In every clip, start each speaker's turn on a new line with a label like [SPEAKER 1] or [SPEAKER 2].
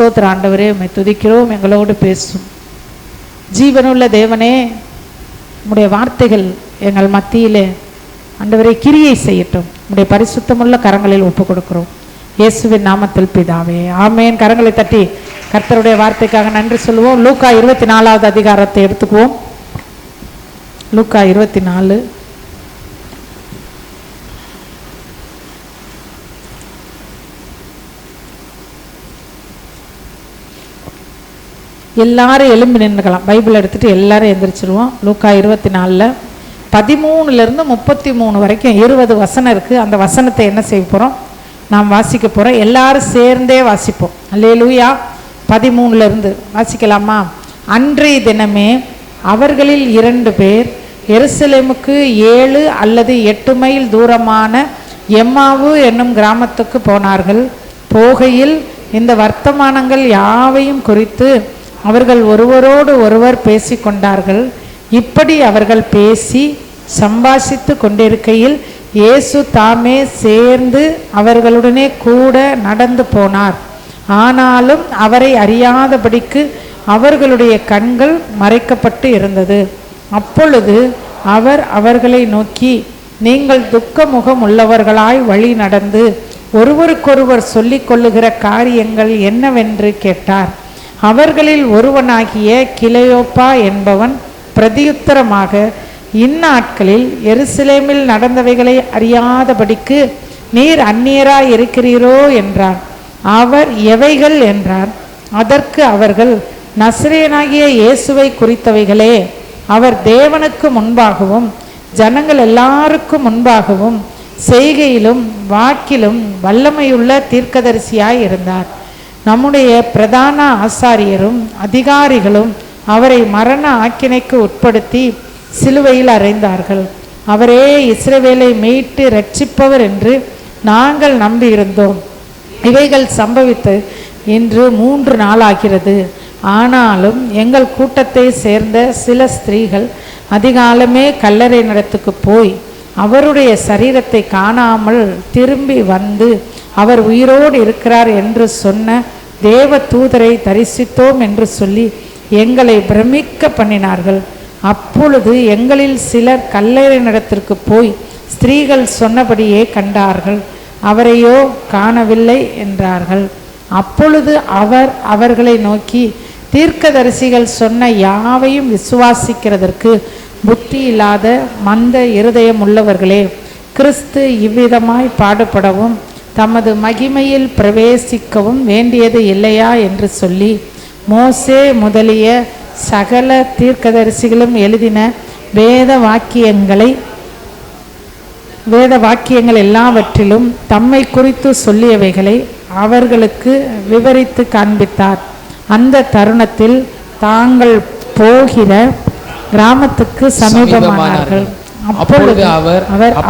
[SPEAKER 1] ஸ்தோத்திர ஆண்டவரே, உம்மை துதிக்கிறோம். எங்களோடு பேசும் ஜீவனுள்ள தேவனே, உம்முடைய வார்த்தைகள் எங்கள் மத்தியிலே ஆண்டவரே கிரியை செய்யட்டும். உம்முடைய பரிசுத்தமுள்ள கரங்களில் ஒப்பு கொடுக்கிறோம். இயேசுவின் நாமத்தில் பிதாவே, ஆமேன். கரங்களை தட்டி கர்த்தருடைய வார்த்தைக்காக நன்றி சொல்லுவோம். லூக்கா 24வது அதிகாரத்தை எடுத்துக்குவோம். லூக்கா 24. எல்லாரும் எழும்பி நின்றுக்கலாம். பைபிள் எடுத்துட்டு எல்லாரும் எந்திரிச்சிருவோம். லூக்கா 24 13லிருந்து 33 வரைக்கும் 20 வசனம் இருக்குது. அந்த வசனத்தை என்ன செய்ய போகிறோம்? நாம் வாசிக்க போகிறோம். எல்லாரும் சேர்ந்தே வாசிப்போம். அல்லேலூயா. 13லிருந்து வாசிக்கலாமா? அன்றைய தினமே அவர்களில் 2 பேர் எருசலேமுக்கு 7 அல்லது 8 மைல் தூரமான எம்மாவு என்னும் கிராமத்துக்கு போனார்கள். போகையில் இந்த வர்த்தமானங்கள் யாவையும் குறித்து அவர்கள் ஒருவரோடு ஒருவர் பேசிக்கொண்டார்கள். இப்படி அவர்கள் பேசி சம்பாஷித்து கொண்டிருக்கையில் இயேசு தாமே சேர்ந்து அவர்களுடனே கூட நடந்து போனார். ஆனாலும் அவரை அறியாதபடிக்கு அவர்களுடைய கண்கள் மறைக்கப்பட்டு இருந்தது. அப்பொழுது அவர் அவர்களை நோக்கி, நீங்கள் துக்கமுகம் உள்ளவர்களாய் வழி நடந்து ஒருவருக்கொருவர் சொல்லிக் கொள்ளுகிற காரியங்கள் என்னவென்று கேட்டார். அவர்களில் ஒருவனாகிய கிளையோப்பா என்பவன் பிரதியுத்தரமாக, இந்நாட்களில் எருசலேமில் நடந்தவைகளை அறியாதபடிக்கு நீர் அந்நியராய் இருக்கிறீரோ என்றார். அவர் எவைகள் என்றார். அதற்கு அவர்கள், நசரேயனாகிய இயேசுவை குறித்தவைகளே. அவர் தேவனுக்கு முன்பாகவும் ஜனங்கள் எல்லாருக்கும் முன்பாகவும் செய்கையிலும் வாக்கிலும் வல்லமையுள்ள தீர்க்கதரிசியாய் இருந்தார். நம்முடைய பிரதான ஆசாரியரும் அதிகாரிகளும் அவரை மரண ஆக்கினைக்கு உட்படுத்தி சிலுவையில் அறைந்தார்கள். அவரே இஸ்ரவேலை மீட்டு ரட்சிப்பவர் என்று நாங்கள் நம்பியிருந்தோம். இவைகள் சம்பவித்து இன்று 3 நாளாகிறது. ஆனாலும் எங்கள் கூட்டத்தை சேர்ந்த சில ஸ்திரீகள் அதிகாலமே கல்லறை நடத்துக்கு போய் அவருடைய சரீரத்தை காணாமல் திரும்பி வந்து அவர் உயிரோடு இருக்கிறார் என்று சொன்ன தேவ தூதரை தரிசித்தோம் என்று சொல்லி எங்களை பிரமிக்க பண்ணினார்கள். அப்பொழுது எங்களில் சிலர் கல்லறை நடத்திற்கு போய் ஸ்திரீகள் சொன்னபடியே கண்டார்கள், அவரையோ காணவில்லை என்றார்கள். அப்பொழுது அவர் அவர்களை நோக்கி, தீர்க்கதரிசிகள் சொன்ன யாவையும் விசுவாசிக்கிறதற்கு புத்தி இல்லாத மந்த இருதயம் உள்ளவர்களே, கிறிஸ்து இவ்விதமாய் பாடுபடவும் தமது மகிமையில் பிரவேசிக்கவும் வேண்டியது இல்லையா என்று சொல்லி மோசே முதலிய சகல தீர்க்கதரிசிகளும் எழுதின வேத வாக்கியங்கள் எல்லாவற்றிலும் தம்மை குறித்து சொல்லியவைகளை அவர்களுக்கு விவரித்து காண்பித்தார். அந்த தருணத்தில் தாங்கள் போகிற கிராமத்துக்கு சமீபமானார்கள். அப்பொழுது அவர்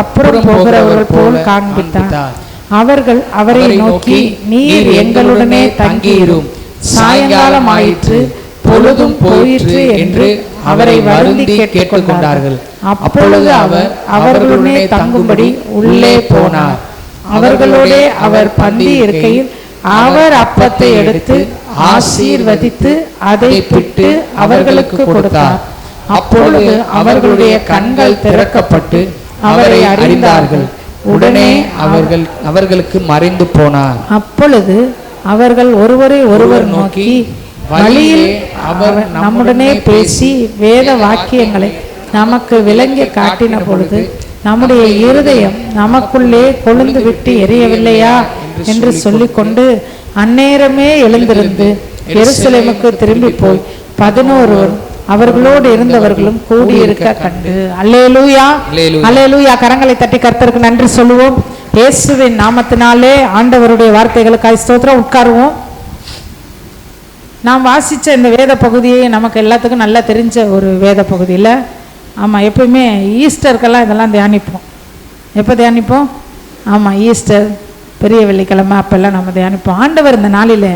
[SPEAKER 1] அப்புறம் போகிறவர்கள் போல் காண்பித்தார். அவர்கள் அவரை நோக்கி, நீர் எங்களுடனே தங்கியிரும், சாயங்காலம் ஆயிற்று, பொழுதும் போயிற்று என்று அவரை வருந்தி கேட்டுக்கொண்டார்கள். அப்பொழுது அவர் அவர்களுடனே தங்கும்படி உள்ளே போனார். அவர்களோடே அவர் பந்தி இருக்கையில் அவர் அப்பத்தை எடுத்து ஆசீர்வதித்து அதை பிட்டு அவர்களுக்கு கொடுத்தார். அப்பொழுது அவர்களுடைய கண்கள் திறக்கப்பட்டு அவரை அறிந்தார்கள். உடனே அவர்களுக்கு மறைந்து போனார். அப்பொழுது அவர்கள் ஒருவரை ஒருவர் நோக்கி, வழியில் அவர் நம்முடனே பேசி வேத வாக்கியங்களை நமக்கு விளங்கி காட்டின பொழுது நம்முடைய இருதயம் நமக்குள்ளே கொழுந்து விட்டு எரியவில்லையா என்று சொல்லிக்கொண்டு அந்நேரமே எழுந்திருந்து எருசலேமுக்கு திரும்பி போய் 11 அவர்களோடு இருந்தவர்களும் கூடியிருக்க கண்டு. அல்லேலூயா, அல்லேலூயா. கரங்களை தட்டி கர்த்தருக்கு நன்றி சொல்லுவோம். இயேசுவின் நாமத்தினாலே ஆண்டவருடைய வார்த்தைகளுக்காய் ஸ்தோத்திரம். உட்காருவோம். நாம் வாசித்த இந்த வேத பகுதியை நமக்கு எல்லாத்துக்கும் நல்லா தெரிஞ்ச ஒரு வேத பகுதியில். ஆமாம், எப்பவுமே ஈஸ்டருக்கெல்லாம் இதெல்லாம் தியானிப்போம். எப்போ தியானிப்போம்? ஆமாம், ஈஸ்டர், பெரிய வெள்ளிக்கிழமை அப்பெல்லாம் நம்ம தியானிப்போம். ஆண்டவர் இந்த நாளில்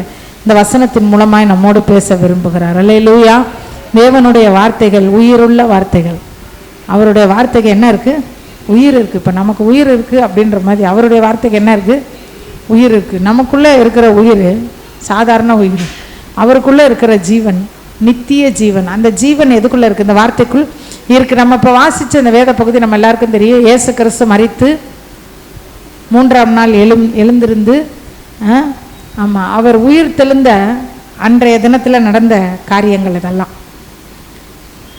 [SPEAKER 1] இந்த வசனத்தின் மூலமாய் நம்மோடு பேச விரும்புகிறார். அல்லேலூயா. தேவனுடைய வார்த்தைகள் உயிருள்ள வார்த்தைகள். அவருடைய வார்த்தைக்கு என்ன இருக்குது? உயிர் இருக்குது. இப்போ நமக்கு உயிர் இருக்குது அப்படின்ற மாதிரி அவருடைய வார்த்தைக்கு என்ன இருக்குது? உயிர் இருக்குது. நமக்குள்ளே இருக்கிற உயிர் சாதாரண உயிர். அவருக்குள்ளே இருக்கிற ஜீவன் நித்திய ஜீவன். அந்த ஜீவன் எதுக்குள்ளே இருக்குது? இந்த வார்த்தைக்குள் இருக்குது. நம்ம இப்போ வாசித்த இந்த வேத பகுதி நம்ம எல்லாருக்கும் தெரியும். இயேசு கிறிஸ்து மரித்து 3ஆம் நாள் எழுந்திருந்து ஆமாம் அவர் உயிர் தெழுந்த அன்றைய தினத்தில் நடந்த காரியங்கள் இதெல்லாம்.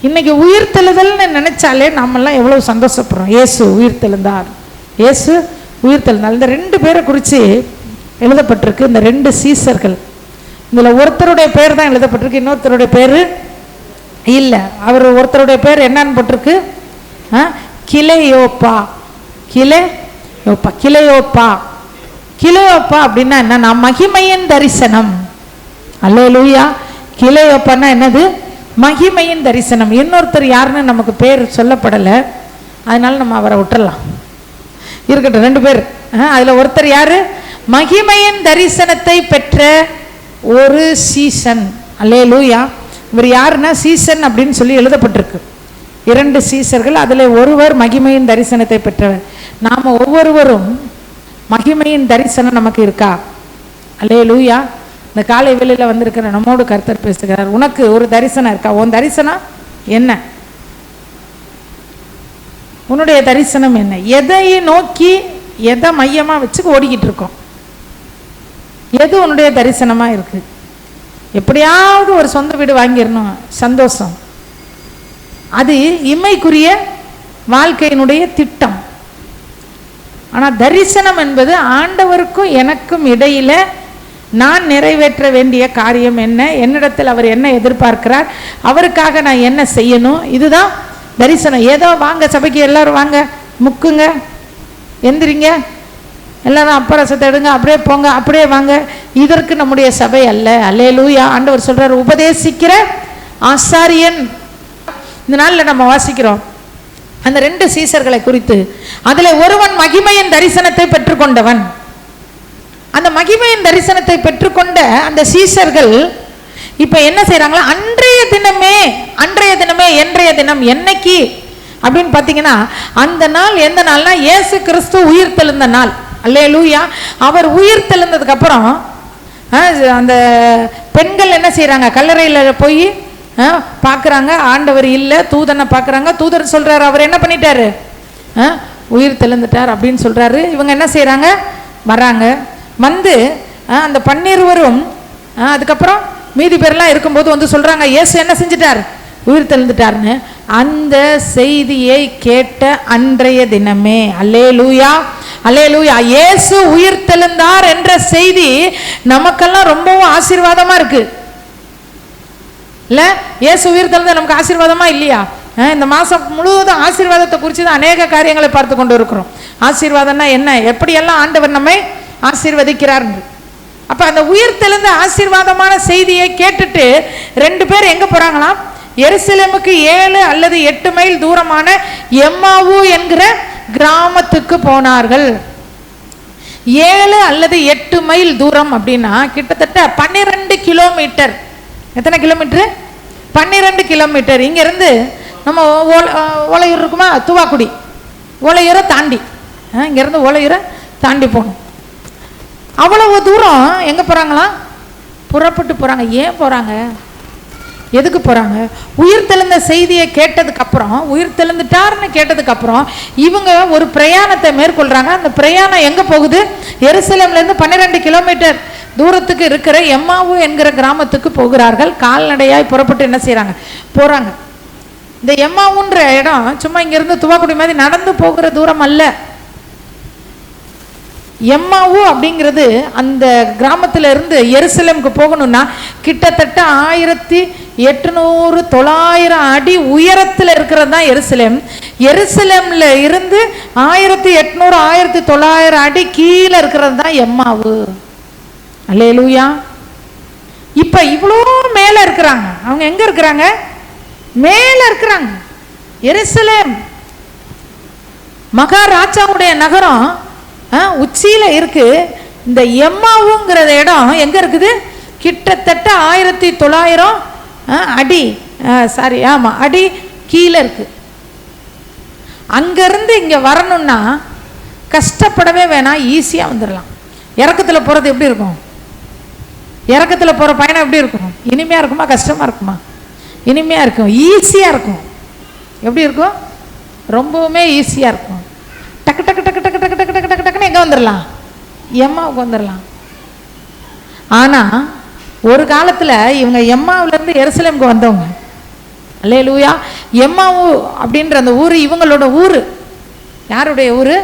[SPEAKER 1] இன்னைக்கு உயிர் தெழுதல்னு நினைச்சாலே நம்மெல்லாம் எவ்வளோ சந்தோஷப்படுறோம். இயேசு உயிர் தெழுந்தார், இயேசு உயிர் தெழுந்தார். இந்த 2 பேரை குறித்து எழுதப்பட்டிருக்கு. இந்த 2 சீசர்கள், இதில் ஒருத்தருடைய பேர் தான் எழுதப்பட்டிருக்கு, இன்னொருத்தருடைய பேர் இல்லை. அவர் ஒருத்தருடைய பேர் என்னன்னு போட்டிருக்கு? கிளையோப்பா. கிளையோப்பா அப்படின்னா என்ன? மகிமையின் தரிசனம். அல்லேலூயா. கிளையோப்பான்னா என்னது? மகிமையின் தரிசனம். இன்னொருத்தர் யாருன்னு நமக்கு பேர் சொல்லப்படலை, அதனால நம்ம அவரை விட்டுறலாம், இருக்கட்டும். 2 பேர். அதில் ஒருத்தர் யாரு? மகிமையின் தரிசனத்தை பெற்ற ஒரு சீசன். அல்லேலூயா. இவர் யாருன்னா சீசன் அப்படின்னு சொல்லி எழுதப்பட்டிருக்கு. 2 சீசர்கள், அதில் ஒருவர் மகிமையின் தரிசனத்தை பெற்றவர். நாம் ஒவ்வொருவரும் மகிமையின் தரிசனம் நமக்கு இருக்கா? அல்லேலூயா. இந்த காலை வேளையில் வந்திருக்கிற நம்மோடு கர்த்தர் பேசுகிறார். உனக்கு ஒரு தரிசனம் இருக்கா? உன் தரிசனம் என்ன? உன்னுடைய தரிசனம் என்ன? எதை நோக்கி, எதை மையமாக வச்சு ஓடிக்கிட்டு இருக்கோம்? எது உன்னுடைய தரிசனமாக இருக்கு? எப்படியாவது ஒரு சொந்த வீடு வாங்கிடணும், சந்தோஷம். அது இம்மைக்குரிய வாழ்க்கையினுடைய திட்டம். ஆனால் தரிசனம் என்பது ஆண்டவருக்கும் எனக்கும் இடையில நான் நிறைவேற்ற வேண்டிய காரியம் என்ன, என்னிடத்தில் அவர் என்ன எதிர்பார்க்கிறார், அவருக்காக நான் என்ன செய்யணும், இதுதான் தரிசனம். ஏதோ வாங்க சபைக்கு எல்லாரும் வாங்க, முக்குங்க, எந்திரிங்க, எல்லாரும் அப்பரசத்தை எடுங்க, அப்படியே போங்க, அப்படியே வாங்க, இதற்கு நம்முடைய சபை அல்ல. அல்லேலூயா. ஆண்டவர் சொல்றார், உபதேசிக்கிற ஆசாரியன். இந்த நாளில் நம்ம வாசிக்கிறோம் அந்த 2 சீசர்களை குறித்து. அதில் ஒருவன் மகிமையின் தரிசனத்தை பெற்றுக்கொண்டவன். அந்த மகிமையின் தரிசனத்தை பெற்றுக்கொண்ட அந்த சீசர்கள் இப்ப என்ன செய்யறாங்களா? அன்றைய தினமே என்றைய தினம் என்னைக்கு அப்படின்னு பார்த்தீங்கன்னா, அந்த நாள் எந்த நாள்னா இயேசு கிறிஸ்து உயிர் தெழுந்த நாள். அல்லேலூயா. அவர் உயிர் தெழுந்ததுக்கு அப்புறம் அந்த பெண்கள் என்ன செய்யறாங்க? கல்லறையில் போய் பார்க்குறாங்க, ஆண்டவர் இல்லை. தூதனை பார்க்குறாங்க, தூதர் சொல்றாரு அவர் என்ன பண்ணிட்டாரு? உயிர் தெழுந்துட்டார் அப்படின்னு சொல்றாரு. இவங்க என்ன செய்யறாங்க? வராங்க. வந்து அந்த 12 அதுக்கப்புறம் மீதி பேரெல்லாம் இருக்கும்போது வந்து சொல்றாங்க, இயேசு என்ன செஞ்சிட்டார்? உயிர் தெழுந்துட்டார்னு. அந்த செய்தியை கேட்ட அன்றைய தினமே, அல்லேலூயா, அல்லேலூயா, இயேசு உயிர் தெழுந்தார் என்ற செய்தி நமக்கெல்லாம் ரொம்பவும் ஆசீர்வாதமா இருக்கு இல்ல? இயேசு உயிர் தெழுந்த நமக்கு ஆசீர்வாதமா இல்லையா? இந்த மாசம் முழுவதும் ஆசீர்வாதத்தை குறித்து தான் அநேக காரியங்களை பார்த்து கொண்டு இருக்கிறோம். ஆசீர்வாதம்னா என்ன, எப்படியெல்லாம் ஆண்டவர் நம்மை ஆசீர்வதிக்கிறார். அப்ப அந்த உயிர் தெழுந்த ஆசீர்வாதமான செய்தியை கேட்டுட்டு 2 பேர் எங்க போறாங்களாம்? எருசலேமுக்கு 7 அல்லது 8 மைல் தூரமான எம்மாவு என்கிற கிராமத்துக்கு போனார்கள். 7 அல்லது 8 மைல் தூரம் அப்படின்னா கிட்டத்தட்ட 12 கிலோமீட்டர். எத்தனை கிலோமீட்டர்? 12 கிலோமீட்டர். இங்க இருந்து நம்ம ஓலையூர் இருக்குமா, துவாக்குடி, ஓலையூரை தாண்டி, இங்க இருந்து ஓலையூரை தாண்டி போகணும். அவ்வளவு தூரம் எங்க போறாங்களாம்? புறப்பட்டு போறாங்க. ஏன் போறாங்க? எதுக்கு போறாங்க? உயிர் தெழுந்த செய்தியை கேட்டதுக்கு அப்புறம், உயிர் தெழுந்துட்டார்னு கேட்டதுக்கு அப்புறம் இவங்க ஒரு பிரயாணத்தை மேற்கொள்றாங்க. அந்த பிரயாணம் எங்க போகுது? எருசலேம்ல இருந்து 12 கிலோமீட்டர் தூரத்துக்கு இருக்கிற எம்மாவு என்கிற கிராமத்துக்கு போகிறார்கள். கால்நடையாய் புறப்பட்டு என்ன செய்யறாங்க? போறாங்க. இந்த எம்மாவுன்ற இடம் சும்மா இங்க இருந்து துவாக்குடி மாதிரி நடந்து போகிற தூரம் அல்ல. எம்மாவு அப்படிங்கிறது அந்த கிராமத்துல இருந்து எருசலேமுக்கு போகணும்னா கிட்டத்தட்ட 1800-900 அடி உயரத்தில் இருக்கிறது தான் எருசலேம். எருசலேம்ல இருந்து 1800-1900 அடி கீழே இருக்கிறது தான் எம்மாவு. அல்லேலூயா. இப்ப இவ்வளோ மேல இருக்கிறாங்க. அவங்க எங்க இருக்கிறாங்க? மேல இருக்கிறாங்க. எருசலேம் மகாராஜாவுடைய நகரம் உச்சியில இருக்கு. இந்த எம்மாவுங்கிற இடம் எங்க இருக்குது? கிட்டத்தட்ட 1900 அடி அடி கீழே இருக்கு. அங்கிருந்து இங்க வரணும்னா கஷ்டப்படவே வேணாம், ஈஸியா வந்துடலாம். இறக்கத்துல போறது எப்படி இருக்கும்? இறக்கத்தில் போகிற பயணம் எப்படி இருக்கும்? இனிமையாக இருக்குமா கஷ்டமாக இருக்குமா? இனிமையாக இருக்கும், ஈஸியாக இருக்கும். எப்படி இருக்கும்? ரொம்பவுமே ஈஸியாக இருக்கும். டக்கு டக்கு டக்கு டக்கு டக்கு டக்கு டக்கு டக்கு டக்குன்னு எங்கே வந்துடலாம்? எம்மாவுக்கு வந்துடலாம். ஆனால் ஒரு காலத்தில் இவங்க எம்மாவிலேருந்து எருசலேமுக்கு வந்தவங்க. அல்லேலூயா. எம்மாவு அப்படின்ற அந்த ஊர் இவங்களோட ஊர். யாருடைய ஊர்?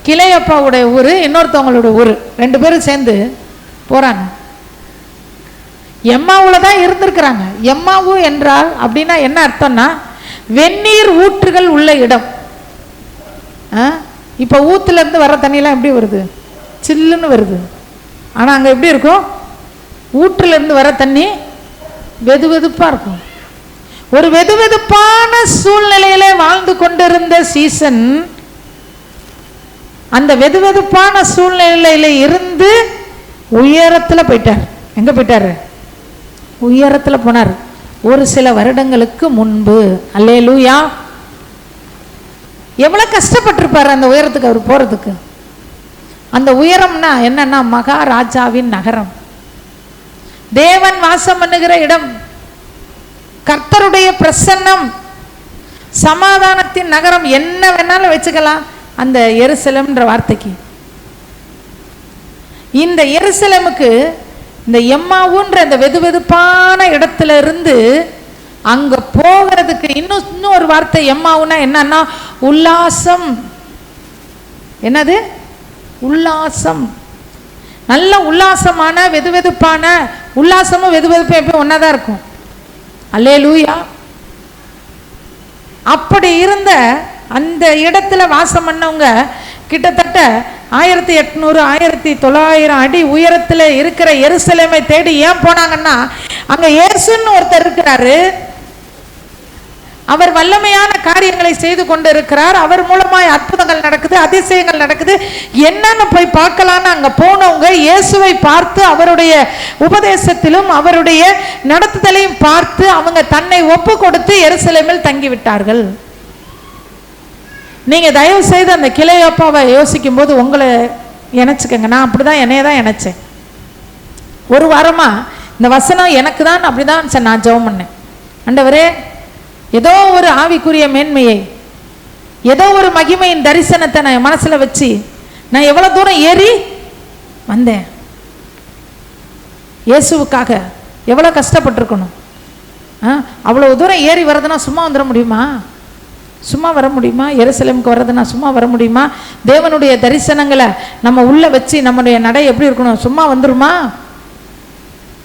[SPEAKER 1] கிளையப்பாவுடைய ஊர், இன்னொருத்தவங்களோட ஊர். 2 பேரும் சேர்ந்து போகிறாங்க. எம்மாவில் தான் இருந்திருக்கிறாங்க. எம்மாவு என்றால் அப்படின்னா என்ன அர்த்தம்னா வெந்நீர் ஊற்றுகள் உள்ள இடம். இப்போ ஊற்றுலேருந்து வர தண்ணியெல்லாம் எப்படி வருது? சில்லுன்னு வருது. ஆனால் அங்கே எப்படி இருக்கும்? ஊற்றுலேருந்து வர தண்ணி வெது வெதுப்பாக இருக்கும். ஒரு வெது வெதுப்பான சூழ்நிலையிலே வாழ்ந்து கொண்டிருந்த சீசன் அந்த வெது வெதுப்பான சூழ்நிலையில இருந்து உயரத்தில் போயிட்டார். எங்க போயிட்டாரு? உயரத்தில் போனார். ஒரு சில வருடங்களுக்கு முன்பு. அல்லேலூயா. எவ்வளவு கஷ்டப்பட்டிருப்பாரு அந்த உயரத்துக்கு அவர் போறதுக்கு. அந்த உயரம்னா என்னன்னா மகாராஜாவின் நகரம், தேவன் வாசம் பண்ணுகிற இடம், கர்த்தருடைய பிரசன்னம், சமாதானத்தின் நகரம், என்ன வேணாலும் வச்சுக்கலாம் அந்த எருசலேம்ன்ற வார்த்தைக்கு. இந்த எருசலேமுக்கு இந்த எம்மாவுன்ற இந்த வெது வெதுப்பான இடத்துல இருந்து அங்க போகிறதுக்கு இன்னும் ஒரு வார்த்தை எம்மாவுன்னா என்னன்னா உல்லாசம். என்னது? உல்லாசம். நல்ல உல்லாசமான வெது வெதுப்பான. உல்லாசமும் வெது வெதுப்பும் எப்பயும் ஒன்னாதான் இருக்கும். அல்லேலூயா. அப்படி இருந்த அந்த இடத்துல வாசம் பண்ணவங்க கிட்டத்தட்ட 1800 1900 அடி உயரத்தில் இருக்கிற எருசலேமை தேடி ஏன் போனாங்கன்னா அங்க இயேசுன்னு ஒருத்தர் இருக்கிறாரு. அவர் வல்லமையான காரியங்களை செய்து கொண்டு இருக்கிறார். அவர் மூலமாய் அற்புதங்கள் நடக்குது, அதிசயங்கள் நடக்குது. என்னன்னு போய் பார்க்கலான்னு அங்க போனவங்க இயேசுவை பார்த்து அவருடைய உபதேசத்திலும் அவருடைய நடத்துதலையும் பார்த்து அவங்க தன்னை ஒப்பு கொடுத்து எருசலேமில் தங்கிவிட்டார்கள். நீங்க தயவு செய்து அந்த கிளையப்பாவை யோசிக்கும் போது உங்களை நினைச்சுக்கங்க. நான் அப்படிதான் என்னைய தான் நினைச்சேன். ஒரு வாரமா இந்த வசனம் எனக்கு தான் அப்படிதான் சார் நான் ஜெபம் பண்ணேன். ஆண்டவரே, ஏதோ ஒரு ஆவிக்குரிய மேன்மையை, ஏதோ ஒரு மகிமையின் தரிசனத்தை நான் மனசுல வச்சு நான் எவ்வளவு தூரம் ஏறி வந்தேன். இயேசுவுக்காக எவ்வளவு கஷ்டப்பட்டிருக்கணும். அவ்வளவு தூரம் ஏறி வர்றதுன்னா சும்மா வந்துட முடியுமா? சும்மா வர முடியுமா? எருசலேமுக்கு வர்றதுன்னா சும்மா வர முடியுமா? தேவனுடைய தரிசனங்களை நம்ம உள்ள வச்சு நம்முடைய நடை எப்படி இருக்கணும்? சும்மா வந்துருமா?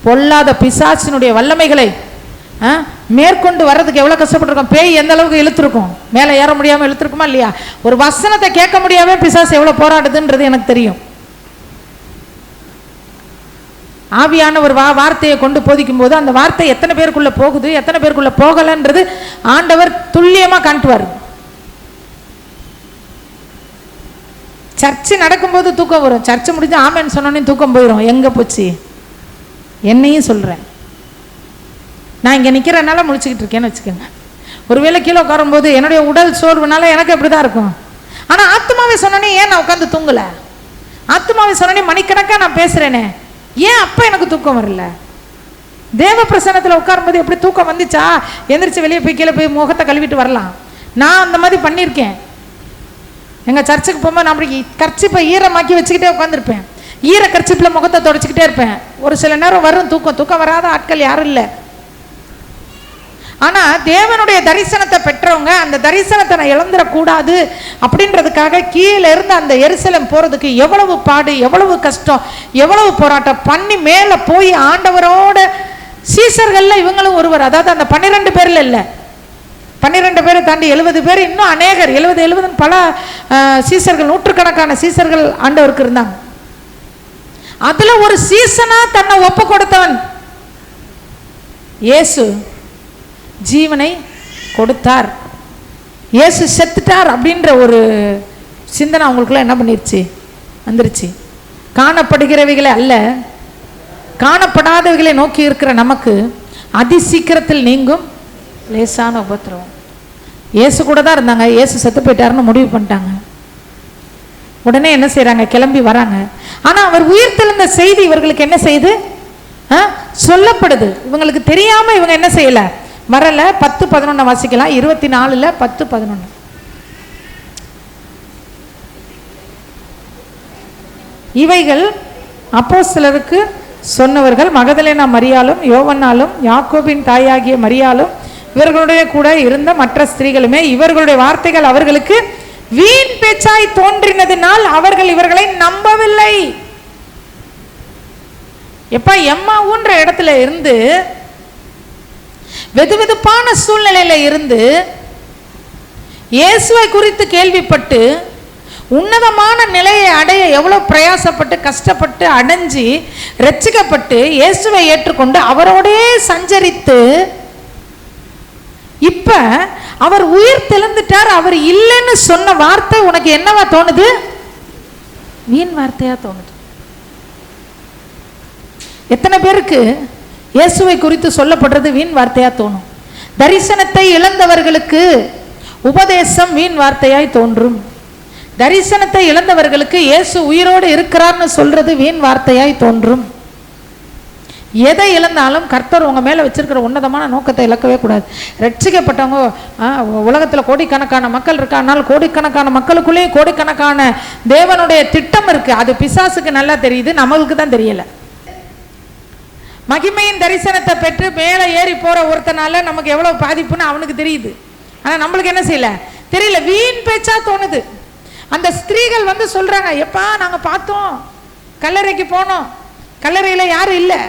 [SPEAKER 1] பொல்லாத பிசாசினுடைய வல்லமைகளை மேற்கொண்டு வர்றதுக்கு எவ்வளவு கஷ்டப்பட்டிருக்கோம். பேய் எந்த அளவுக்கு இழுத்துருக்கும், மேலே ஏற முடியாம இழுத்துருக்குமா இல்லையா? ஒரு வசனத்தை கேட்க முடியாம பிசாசு எவ்வளவு போராடுதுன்றது எனக்கு தெரியும். ஆவியான ஒரு வார்த்தையை கொண்டு போதிக்கும் போது அந்த வார்த்தை எத்தனை பேருக்குள்ள போகுது, எத்தனை பேருக்குள்ள போகலன்றது ஆண்டவர் துல்லியமா காட்டுவார். சர்ச்சு நடக்கும்போது தூக்கம் வரும், சர்ச்சு முடிஞ்சு ஆமேன்னு சொன்னோன்னே தூக்கம் போயிடும். எங்க போச்சு? என்னையும் சொல்றேன். நான் இங்க நிக்கிறனால முடிச்சுக்கிட்டு இருக்கேன்னு வச்சுக்கோங்க. ஒருவேளை கீழே உட்காரும்போது என்னுடைய உடல் சோர்வுனால எனக்கு எப்படிதான் இருக்கும். ஆனா ஆத்மாவை சொன்னோன்னே ஏன் நான் உட்காந்து தூங்கல? ஆத்மாவை சொன்னோன்னே மணிக்கணக்கா நான் பேசுறேனே, ஏன் அப்ப எனக்கு தூக்கம் வரல? தேவ பிரசன்னத்தில் உட்காரும்போது எப்படி தூக்கம் வந்துச்சா? எந்திரிச்சு வெளியே போய் கீழே போய் முகத்தை கழுவிட்டு வரலாம். நான் அந்த மாதிரி பண்ணியிருக்கேன். எங்க சர்ச்சுக்கு போகும்போது நான் அப்படி கர்ச்சிப்பை ஈரமாக்கி வச்சுக்கிட்டே உட்காந்துருப்பேன். ஈர கர்ச்சிப்பில் முகத்தை தொடச்சிக்கிட்டே இருப்பேன். ஒரு சில நேரம் வரும் தூக்கம். தூக்கம் வராத ஆட்கள் யாரும் இல்லை. ஆனா தேவனுடைய தரிசனத்தை பெற்றவங்க அந்த தரிசனத்தை நான் இழந்துடக்கூடாது அப்படின்றதுக்காக கீழே இருந்து அந்த எருசலேம் போறதுக்கு எவ்வளவு பாடு, எவ்வளவு கஷ்டம், எவ்வளவு போராட்டம் பண்ணி மேல போய் ஆண்டவரோட சீசர்கள்ல இவங்களும் ஒருவர். அதாவது அந்த 12 பேர்ல இல்ல, 12 பேரை தாண்டி 70 பேர், இன்னும் அநேகர் 70 பல சீசர்கள், நூற்றுக்கணக்கான சீசர்கள் ஆண்டவருக்கு இருந்தாங்க. அதுல ஒரு சீசனா தன்னை ஒப்பு கொடுத்தவன் இயேசு ஜீவனை கொடுத்தார். இயேசு செத்துட்டார் அப்படின்ற ஒரு சிந்தனை அவங்களுக்குள்ள என்ன பண்ணிருச்சு? வந்துருச்சு. காணப்படுகிறவைகளை அல்ல, காணப்படாதவைகளை நோக்கி இருக்கிற நமக்கு அதி சீக்கிரத்தில் நீங்கும் லேசான உபத்திரவம். இயேசு கூட தான் இருந்தாங்க. இயேசு செத்து போயிட்டாருன்னு முடிவு பண்ணிட்டாங்க. உடனே என்ன செய்யறாங்க? கிளம்பி வராங்க. ஆனா அவர் உயிர்த்தெழுந்த செய்தி இவர்களுக்கு என்ன செய்து? சொல்லப்படுது. இவங்களுக்கு தெரியாம இவங்க என்ன செய்யல, வரல. 10:11 வாசிக்கலாம். 24 10:11. இவைகள் அப்போஸ்தலருக்கு சொன்னவர்கள் மகதலேனா மரியாளும் யோவன்னாலும் யாக்கோபின் தாயாகிய மரியாளும் இவர்களுடைய கூட இருந்த மற்ற ஸ்திரீகளுமே. இவர்களுடைய வார்த்தைகள் அவர்களுக்கு வீண் பேச்சாய் தோன்றினதினால் அவர்கள் இவர்களை நம்பவில்லை. எப்ப எம்மாவுன்ற இடத்துல இருந்து, வெதுவெதுப்பான சூழ்நிலையில இருந்து இயேசுவை குறித்து கேள்விப்பட்டு உன்னதமான நிலையை அடைய எவ்வளவு பிரயாசப்பட்டு கஷ்டப்பட்டு அடைஞ்சி ரட்சிக்கப்பட்டு இயேசுவை ஏற்றுக்கொண்டு அவரோடே சஞ்சரித்து இப்ப அவர் உயிர் தெழுந்துட்டார், அவர் இல்லைன்னு சொன்ன வார்த்தை உனக்கு என்னவா தோணுது? வீண் வார்த்தையா தோணுது. எத்தனை பேருக்கு இயேசுவை குறித்து சொல்லப்படுறது வீண் வார்த்தையா தோணும்? தரிசனத்தை இழந்தவர்களுக்கு உபதேசம் வீண் வார்த்தையாய் தோன்றும். தரிசனத்தை இழந்தவர்களுக்கு இயேசு உயிரோடு இருக்கிறார்னு சொல்றது வீண் வார்த்தையாய் தோன்றும். எதை இழந்தாலும் கர்த்தர் உங்க மேல வச்சிருக்கிற உன்னதமான நோக்கத்தை இழக்கவே கூடாது. ரட்சிக்கப்பட்டவங்க உலகத்துல கோடிக்கணக்கான மக்கள் இருக்கானால் கோடிக்கணக்கான மக்களுக்குள்ளேயும் கோடிக்கணக்கான தேவனுடைய திட்டம் இருக்கு. அது பிசாசுக்கு நல்லா தெரியுது, நம்மளுக்கு தான் தெரியல. மகிமையின் தரிசனத்தை பெற்று மேலே ஏறி போற ஒருத்தனால நமக்கு எவ்வளவு பாதிப்புன்னு அவனுக்கு தெரியுது. ஆனா நம்மளுக்கு என்ன செய்யல, தெரியல. வீண் பேச்சா தோணுது. அந்த ஸ்திரீகள் வந்து சொல்றாங்க, எப்பா நாங்க பார்த்தோம், கல்லறைக்கு போனோம், கல்லறையில யாரும் இல்லை,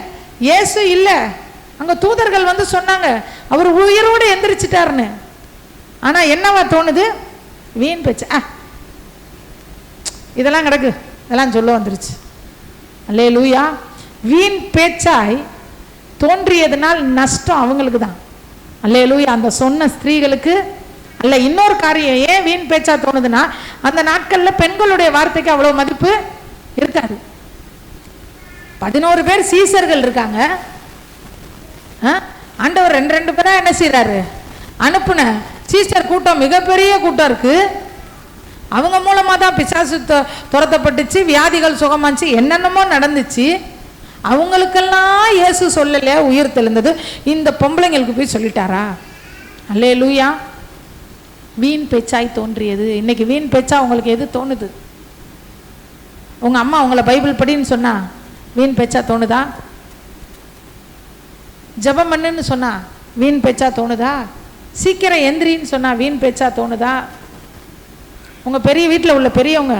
[SPEAKER 1] இயேசு இல்லை. அங்க தூதர்கள் வந்து சொன்னாங்க அவர் உயிரோடு எந்திரிச்சிட்டாருன்னு. ஆனா என்னவா தோணுது? வீண் பேச்சு. இதெல்லாம் கிடக்கு, இதெல்லாம் சொல்ல வந்துருச்சு. அல்லேலூயா. வீண் பேச்சாய் தோன்றியதுனால் நஷ்டம் அவங்களுக்கு தான். அல்லேலூயா. அந்த சொன்ன ஸ்திரீகளுக்கு அல்ல. இன்னொரு காரியம் ஏன் வீண் பேச்சா தோணுதுன்னா, அந்த நாட்கள்ல பெண்களுடைய வார்த்தைக்கு அவ்வளவு மதிப்பு இருக்காது. 11 பேர் சீசர்கள் இருக்காங்க. ஆண்டவர் 2 பேரா என்ன செய்யறாரு, அனுப்புன சீசர் கூட்டம் மிகப்பெரிய கூட்டம் இருக்கு. அவங்க மூலமா தான் பிசாசு துரத்தப்பட்டுச்சு, வியாதிகள் சுகமாச்சு, என்னென்னமோ நடந்துச்சு. அவங்களுக்கெல்லாம் இயேசு சொல்லல உயிர் தெழுந்தது, இந்த பொம்பளைங்களுக்கு போய் சொல்லிட்டாரா? அல்லேலூயா. வீண் பேச்சாய் தோன்றியது. இன்னைக்கு வீண் பேச்சா உங்களுக்கு எது தோணுது? உங்க அம்மா உங்களை பைபிள் படின்னு சொன்னா வீண் பேச்சா தோணுதா? ஜெபம் பண்ணுன்னு சொன்னா வீண் பேச்சா தோணுதா? சீக்கிரம் எந்திரின்னு சொன்னா வீண் பேச்சா தோணுதா? உங்க பெரிய வீட்டில் உள்ள பெரியவங்க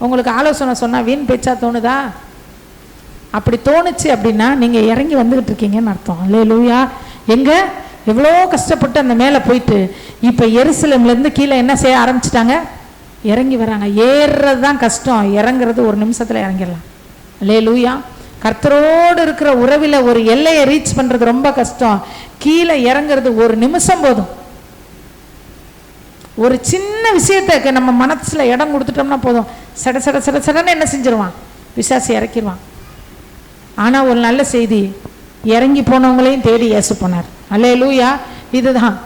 [SPEAKER 1] உங்களுக்கு ஆலோசனை சொன்னா வீண் பேச்சா தோணுதா? அப்படி தோணுச்சு அப்படின்னா நீங்க இறங்கி வந்துகிட்டு இருக்கீங்கன்னு அர்த்தம். அல்லேலூயா. எங்க எவ்வளோ கஷ்டப்பட்டு அந்த மேலே போயிட்டு இப்போ எருசலேம்ல இருந்து கீழே என்ன செய்ய ஆரம்பிச்சிட்டாங்க? இறங்கி வராங்க. ஏறுறது தான் கஷ்டம், இறங்குறது ஒரு நிமிஷத்துல இறங்கிடலாம். அல்லேலூயா. கர்த்தரோடு இருக்கிற உறவில் ஒரு எல்லையை ரீச் பண்றது ரொம்ப கஷ்டம். கீழே இறங்குறது ஒரு நிமிஷம் போதும். ஒரு சின்ன விஷயத்தை நம்ம மனசுல இடம் கொடுத்துட்டோம்னா போதும், சட சட சட சடன்னு என்ன செஞ்சிருவான்? பிசாசு இறக்கிடுவான். ஆனா ஒரு நல்ல செய்தி, இறங்கி போனவங்களையும் தேடி இயேசு போனார். அல்லேலூயா. இதுதான்,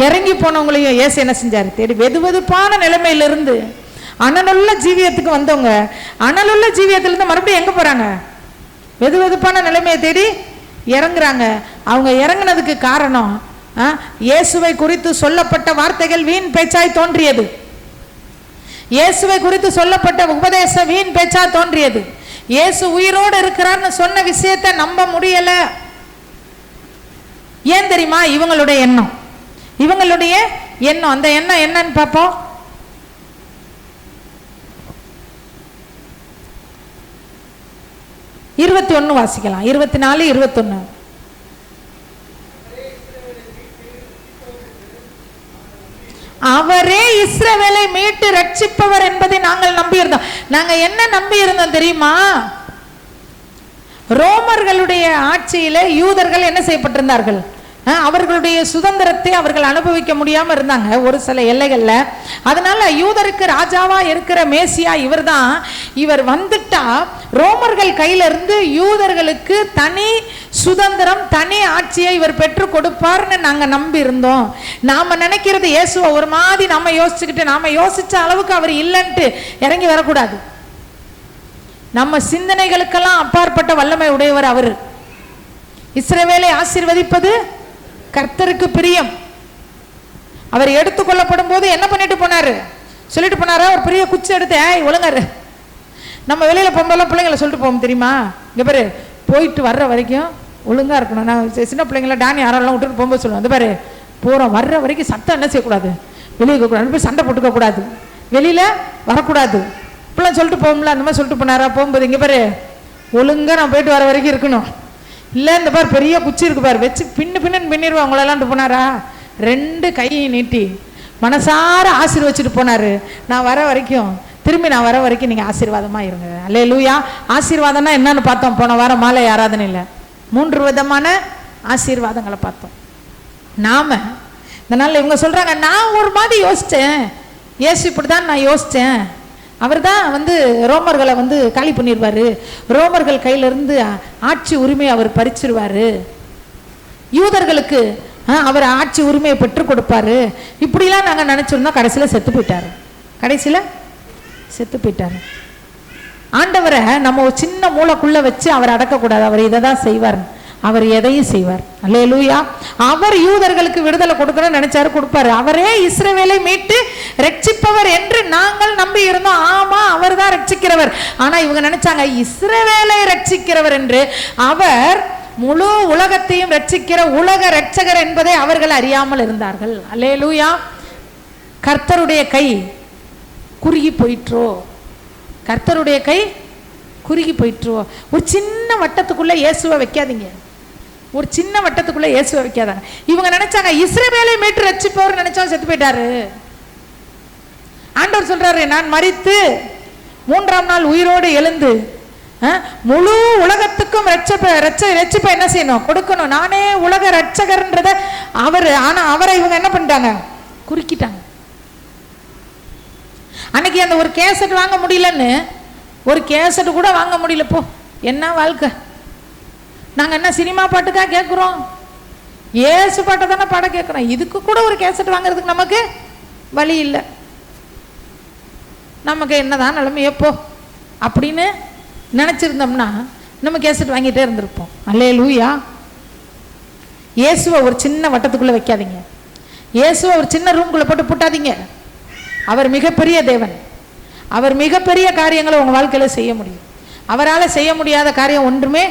[SPEAKER 1] இறங்கி போனவங்களையும் இயேசு என்ன செஞ்சாரு? தேடி. வெதுவெதுப்பான நிலைமையிலிருந்து அனலுள்ள ஜீவியத்துக்கு வந்தவங்க அனலுள்ள ஜீவியத்திலிருந்து மறுபடியும் எங்க போறாங்க? வெதுவெதுப்பான நிலைமையை தேடி இறங்குறாங்க. அவங்க இறங்குனதுக்கு காரணம் இயேசுவை குறித்து சொல்லப்பட்ட வார்த்தைகள் வீண் பேச்சாய் தோன்றியது. இயேசுவை குறித்து சொல்லப்பட்ட உபதேசம் வீண் பேச்சா தோன்றியது. இயேசு உயிரோடு இருக்கிறார்னு சொன்ன விஷயத்தை நம்ப முடியல. ஏன் தெரியுமா? இவங்களுடைய எண்ணம். இவங்களுடைய எண்ணம். அந்த எண்ணம் என்னன்னு பார்ப்போம். இருபத்தி 21 வாசிக்கலாம். 24, 21. அவரே இஸ்ரவேலை மீட்டு ரட்சிப்பவர் என்பதை நாங்கள் நம்பியிருந்தோம். நாங்க என்ன நம்பி இருந்தோம் தெரியுமா? ரோமர்களுடைய ஆட்சியில யூதர்கள் என்ன செய்யப்பட்டிருந்தார்கள்? அவர்களுடைய சுதந்திரத்தை அவர்கள் அனுபவிக்க முடியாம இருந்தாங்க ஒரு சில எல்லைகள்ல. அதனால யூதருக்கு ராஜாவா இருக்கிற மேசியா இவர் தான். இவர் வந்துட்டா ரோமர்கள் கையில இருந்து யூதர்களுக்கு தனி சுதந்திரம், தனி ஆட்சியை இவர் பெற்று கொடுப்பார்னு நாங்க நம்பி இருந்தோம். நாம நினைக்கிறது இயேசுவை ஒரு மாதிரி நம்ம யோசிச்சுக்கிட்டு, நாம யோசிச்ச அளவுக்கு அவர் இல்லைன்ட்டு இறங்கி வரக்கூடாது. நம்ம சிந்தனைகளுக்கெல்லாம் அப்பாற்பட்ட வல்லமை உடையவர் அவர். இஸ்ரவேலை ஆசீர்வதிப்பது கர்த்தருக்கு பிரியம். அவர் எடுத்துக்கொள்ளப்படும் போது என்ன பண்ணிட்டு போனாரு? சொல்லிட்டு போனாரா? ஒரு பெரிய குச்சி எடுத்து ஒழுங்காரு. நம்ம வெளியில போகும்போதெல்லாம் பிள்ளைங்களை சொல்லிட்டு போவோம் தெரியுமா? இங்க பாரு, போயிட்டு வர்ற வரைக்கும் ஒழுங்கா இருக்கணும். நான் சின்ன பிள்ளைங்கள டானி யாரெல்லாம் விட்டுட்டு போகும்போது சொல்லுவேன், அந்த பாரு போறோம் வர்ற வரைக்கும் சத்தம் என்ன செய்யக்கூடாது, வெளியே இருக்கக்கூடாது, போய் சண்டை போட்டுக்க கூடாது, வெளியில வரக்கூடாது, இப்பெல்லாம் சொல்லிட்டு போகும்ல. அந்த மாதிரி சொல்லிட்டு போனாரா? போகும்போது இங்க பாரு ஒழுங்கா நான் போயிட்டு வர வரைக்கும் இருக்கணும். இல்லை இந்த பாரு பெரிய குச்சி இருக்கு பாரு, வச்சு பின்னு பின்னிடுவோம் அவங்களெல்லாம் போனாரா? 2 கையை நீட்டி மனசார ஆசீர்வச்சிட்டு போனாரு. நான் வர வரைக்கும், திரும்பி நான் வர வரைக்கும் நீங்க ஆசீர்வாதமா இருங்க. அல்லேலூயா. ஆசீர்வாதம்னா என்னன்னு பார்த்தோம் போன வாரம் மாலை ஆராதனையில். 3 விதமான ஆசீர்வாதங்களை பார்த்தோம். நாம இந்த நாளில் இவங்க சொல்றாங்க, நான் ஒரு மாதிரி யோசிச்சேன், இயேசு இப்படிதான் நான் யோசிச்சேன், அவர் தான் ரோமர்களை காலி பண்ணிடுவாரு, ரோமர்கள் கையிலிருந்து ஆட்சி உரிமையை அவர் பறிச்சிருவாரு, யூதர்களுக்கு அவர் ஆட்சி உரிமையை பெற்றுக் கொடுப்பாரு, இப்படிலாம் நாங்கள் நினைச்சிருந்தோம். கடைசியில் செத்து போயிட்டாரு. கடைசியில் செத்து போயிட்டாரு. ஆண்டவரை நம்ம ஒரு சின்ன மூளைக்குள்ள வச்சு அவர் அடக்கக்கூடாது. அவர் இதை தான் செய்வார், அவர் எதையும் செய்வார். அல்லேலூயா. அவர் யூதர்களுக்கு விடுதலை கொடுக்கணும்னு நினைச்சாரு, கொடுப்பாரு. அவரே இஸ்ரவேலை மீட்டு ரட்சிப்பவர் என்று நாங்கள் நம்பி இருந்தோம். ஆமா, அவர் தான் ரட்சிக்கிறவர். ஆனா இவங்க நினைச்சாங்க இஸ்ரவேலை ரட்சிக்கிறவர் என்று. அவர் முழு உலகத்தையும் ரட்சிக்கிற உலக ரட்சகர் என்பதை அவர்கள் அறியாமல் இருந்தார்கள். அல்லேலூயா. கர்த்தருடைய கை குறுகி போயிற்றோ, கர்த்தருடைய கை குறுகி போயிற்றோ. ஒரு சின்ன வட்டத்துக்குள்ள இயேசுவை வைக்காதீங்க, ஒரு சின்ன வட்டத்துக்குள்ள இயேசுவை வைக்காதாங்க. இவங்க நினைச்சாங்க இஸ்ரவேலை மீட்டு ரட்சிப்பவர், நினைச்சா செத்து போயிட்டாரு. ஆண்டவர் சொல்றாரு, நான் மரித்து 3ஆம் நாள் உயிரோடு எழுந்து முழு உலகத்துக்கும் ரட்சிப்பை என்ன செய்யணும், கொடுக்கணும். நானே உலக ரட்சகர்ன்றத அவர். ஆனா அவரை இவங்க என்ன பண்ணிட்டாங்க, குறுக்கிட்டாங்க. அன்னைக்கு அந்த ஒரு கேசட் வாங்க முடியலன்னு, ஒரு கேசட் கூட வாங்க முடியல. போ, என்ன வாழ்க்கை. நாங்க என்ன சினிமா பாட்டுக்கா கேட்கிறோம்? ஏசு பாட்டை தானே பாட கேட்கிறோம். இதுக்கு கூட ஒரு கேசட் வாங்குறதுக்கு நமக்கு வழி இல்லை. நமக்கு என்னதான் நிலைமை எப்போ அப்படின்னு நினைச்சிருந்தோம்னா நம்ம கேசட் வாங்கிட்டே இருந்திருப்போம். அல்லேலூயா. இயேசுவை ஒரு சின்ன வட்டத்துக்குள்ள வைக்காதீங்க, இயேசுவை ஒரு சின்ன ரூம்குள்ள போட்டு பூட்டாதீங்க. அவர் மிகப்பெரிய தேவன், அவர் மிகப்பெரிய காரியங்களை உங்க வாழ்க்கையில செய்ய முடியும். அவரால் செய்ய முடியாத காரியம் ஒன்றுமே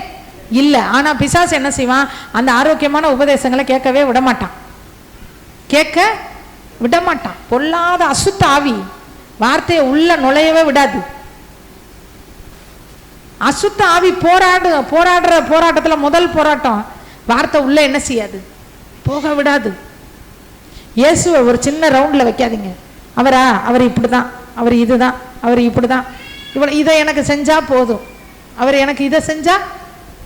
[SPEAKER 1] இல்லை. ஆனா பிசாசு என்ன செய்வான், அந்த ஆரோக்கியமான உபதேசங்களை கேட்கவே விடமாட்டான், கேட்க விடமாட்டான். பொல்லாத அசுத்த ஆவி வார்த்தையை உள்ள நுழையவே விடாது. அசுத்த ஆவி போராடுற போராட்டத்துல முதல் போராட்டம், வார்த்தை உள்ள என்ன செய்யாது, போக விடாது. இயேசுவை ஒரு சின்ன ரவுண்ட்ல வைக்காதீங்க. அவர் இப்படிதான், அவர் இதுதான், அவர் இப்படிதான், இதை எனக்கு செஞ்சா போதும், அவர் எனக்கு இதை செஞ்சா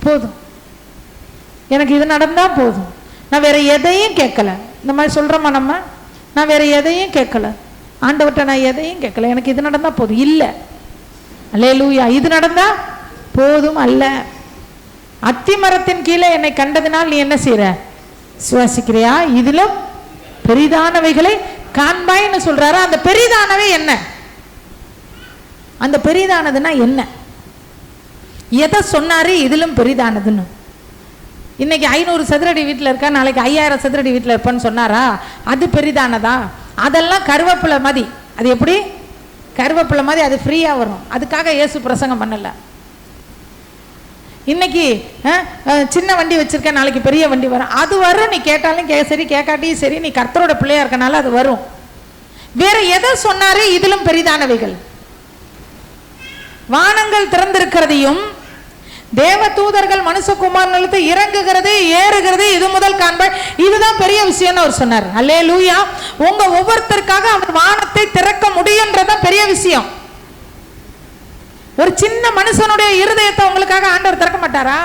[SPEAKER 1] போதும், எனக்கு இது நடந்தா போதும், நான் வேற எதையும் கேட்கல. இந்த மாதிரி சொல்றோமா நம்ம? நான் வேற எதையும் கேட்கல, ஆண்டவர்கிட்ட நான் எதையும் கேட்கல, எனக்கு இது நடந்தா போதும். இல்ல, அல்லேலூயா. இது நடந்தா போதும் அல்ல. அத்தி மரத்தின் கீழே என்னை கண்டதினால் நீ என்ன செய்யற, சுவாசிக்கிறியா? இதிலும் பெரிதானவைகளை காண்பாய்ன்னு சொல்றாரு. அந்த பெரிதானவை என்ன? அந்த பெரிதானதுன்னா என்ன? எதை சொன்னாரு இதிலும் பெரிதானதுன்னு? இன்னைக்கு 500 சதுரடி வீட்டில் இருக்கா, நாளைக்கு 5000 சதுரடி வீட்டில் இருப்பான்னு சொன்னாரா? அது பெரிதானதா? அதெல்லாம் கருவேப்பிலை மாதிரி. அது எப்படி கருவேப்பிலை மாதிரி? அது ஃப்ரீயா வரும். அதுக்காக இயேசு பிரசங்கம் பண்ணல. இன்னைக்கு சின்ன வண்டி வச்சிருக்க, நாளைக்கு பெரிய வண்டி வரும். அது வரும், நீ கேட்டாலும் சரி கேட்காட்டியும் சரி, நீ கர்த்தரோட பிள்ளையா இருக்கனால அது வரும். வேற எதை சொன்னாரு இதிலும் பெரிதானவைகள்? வானங்கள் திறந்திருக்கிறதையும் தேவ தூதர்கள் மனுஷகுமாரனுக்கு இறங்குகிறது ஏறுகிறது இது முதல் காண்பாய், இதுதான் பெரிய விஷயம்னு அவர் சொன்னார். அல்லேலூயா. உங்க ஒவ்வொருத்தருக்காக அவர் வானத்தை திறக்க முடியும்ன்றத பெரிய விஷயம். ஒரு சின்ன மனுஷனுடைய இருதயத்தை உங்களுக்காக ஆண்டவர் திறக்க மாட்டாரா?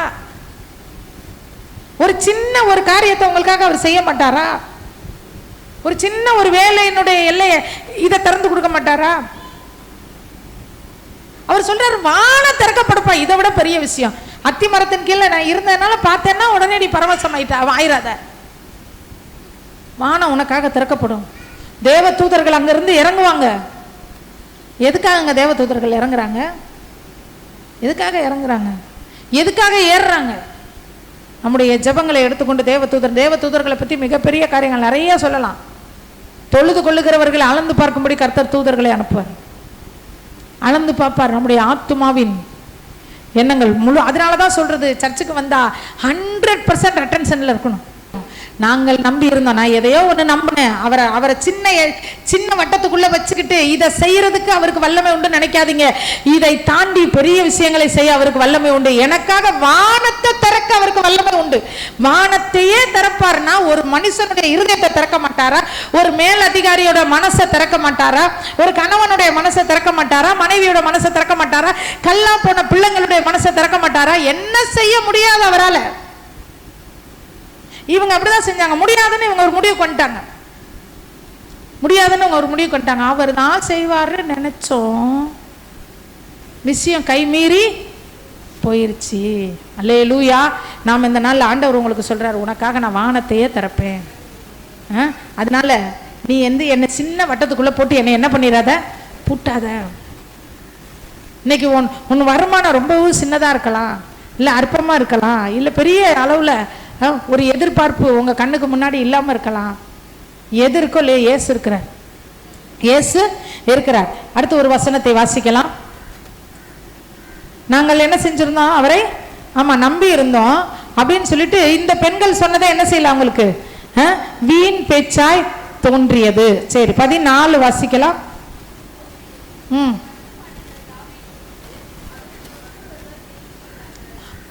[SPEAKER 1] ஒரு சின்ன ஒரு காரியத்தை உங்களுக்காக அவர் செய்ய மாட்டாரா? ஒரு சின்ன ஒரு வேலையினுடைய எல்லையை இதை திறந்து கொடுக்க மாட்டாரா? அவர் சொல்றாரு வானம் திறக்கப்படுப்பா, இதை விட பெரிய விஷயம். அத்தி மரத்தின் கீழே நான் இருந்ததுனால பார்த்தேன்னா உடனே நீ பரவசம் ஆயிராத. வானம் உனக்காக திறக்கப்படும். தேவ தூதர்கள் அங்கிருந்து இறங்குவாங்க. எதுக்காக தேவ தூதர்கள் இறங்குறாங்க? எதுக்காக இறங்குறாங்க? எதுக்காக ஏறுறாங்க? நம்முடைய ஜெபங்களை எடுத்துக்கொண்டு தேவதூதர்களை பற்றி மிகப்பெரிய காரியங்கள் நிறைய சொல்லலாம். தொழுது கொள்ளுகிறவர்களை அளந்து பார்க்கும்படி கர்த்தர் தூதர்களை அனுப்புவார். அளந்து பார்ப்பார் நம்முடைய ஆத்துமாவின் எண்ணங்கள் முழு. அதனால தான் சொல்றது, சர்ச்சுக்கு வந்தா 100% அட்டென்ஷன்ல இருக்கணும். நாங்கள் நம்பி இருந்தோம், நான் எதையோ ஒன்று நம்பினேன், அவரை சின்ன வட்டத்துக்குள்ள வச்சுக்கிட்டு இதை செய்யறதுக்கு அவருக்கு வல்லமை உண்டு நினைக்காதீங்க. இதை தாண்டி பெரிய விஷயங்களை செய்ய அவருக்கு வல்லமை உண்டு. எனக்காக வானத்தை திறக்க அவருக்கு வல்லமை உண்டு. வானத்தையே திறப்பாருன்னா ஒரு மனுஷனுடைய இருதயத்தை திறக்க மாட்டாரா? ஒரு மேல் அதிகாரியோட மனசை திறக்க மாட்டாரா? ஒரு கணவனுடைய மனசை திறக்க மாட்டாரா? மனைவியோட மனசை திறக்க மாட்டாரா? கல்லா போன பிள்ளைங்களுடைய மனசை திறக்க மாட்டாரா? என்ன செய்ய முடியாது அவரால? இவங்க அப்படிதான் செஞ்சாங்க. முடியாதுன்னு இவங்க ஒரு முடிவு பண்ணிட்டாங்க. அவர் தான் செய்வாரு நினைச்சோம், விஷயம் கைமீறி போயிருச்சு. அல்லேலூயா. நாம் இந்த நாள் ஆண்டவர் உங்களுக்கு சொல்றாரு, உனக்காக நான் வானத்தையே திறப்பேன். அதனால நீ என்னை சின்ன வட்டத்துக்குள்ள போட்டு என்னை என்ன பண்ணிடாத, பூட்டாத. இன்னைக்கு உன் வருமானம் ரொம்பவும் சின்னதா இருக்கலாம், இல்ல அற்பமா இருக்கலாம், இல்ல பெரிய அளவுல ஒரு எதிர்பார்ப்பு உங்க கண்ணுக்கு முன்னாடி இல்லாம இருக்கலாம். எது இருக்கோ இல்லையே, இயேசு இருக்கிறார். அடுத்து ஒரு வசனத்தை வாசிக்கலாம். நாங்கள் என்ன செஞ்சிருந்தோம், அவரை நம்பி இருந்தோம் அப்படின்னு சொல்லிட்டு இந்த பெண்கள் சொன்னதை என்ன செய்யலாம், அவங்களுக்கு வீண் பேச்சாய் தோன்றியது. சரி, 14 வாசிக்கலாம்.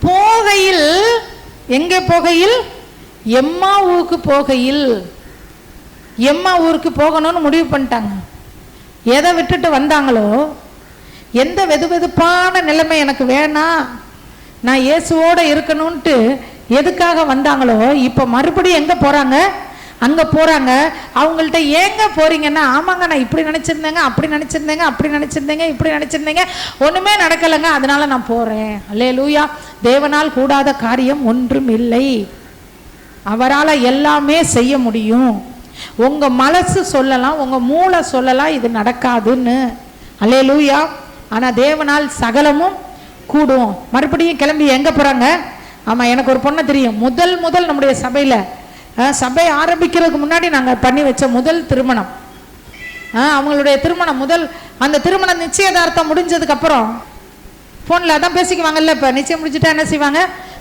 [SPEAKER 1] போகையில், எங்கே போகையில்? எம்மாவூருக்கு போகையில். எம்மாவூருக்கு போகணும்னு முடிவு பண்ணிட்டாங்க. எதை விட்டுட்டு வந்தாங்களோ, எந்த வெதுவெதுப்பான நிலைமை எனக்கு வேணாம், நான் இயேசுவோட இருக்கணும்ட்டு எதுக்காக வந்தாங்களோ, இப்போ மறுபடியும் எங்கே போகிறாங்க? அங்கே போகிறாங்க. அவங்கள்ட்ட ஏங்க போறீங்கன்னா, ஆமாங்க நான் இப்படி நினச்சிருந்தேங்க, அப்படி நினச்சிருந்தேங்க, அப்படி நினச்சிருந்தேங்க, இப்படி நினச்சிருந்தேங்க, ஒன்றுமே நடக்கலைங்க, அதனால நான் போகிறேன். அல்லேலூயா. தேவனால் கூடாத காரியம் ஒன்றும் இல்லை. அவரால் எல்லாமே செய்ய முடியும். உங்கள் மனசு சொல்லலாம், உங்கள் மூளை சொல்லலாம் இது நடக்காதுன்னு. அல்லேலூயா. ஆனால் தேவனால் சகலமும் கூடும். மறுபடியும் கிளம்பி எங்கே போகிறாங்க? ஆமாம், எனக்கு ஒரு பொண்ணை தெரியும். முதல் நம்முடைய சபை ஆரம்பிக்கிறதுக்கு முன்னாடி நாங்கள் பண்ணி வச்ச முதல் திருமணம், அவங்களுடைய திருமணம் அந்த திருமணம் நிச்சயதார்த்தம் முடிஞ்சதுக்கப்புறம் ஃபோனில் அதான் பேசிக்குவாங்கல்ல. இப்போ நிச்சயம் முடிச்சுட்டா என்ன செய்வாங்க,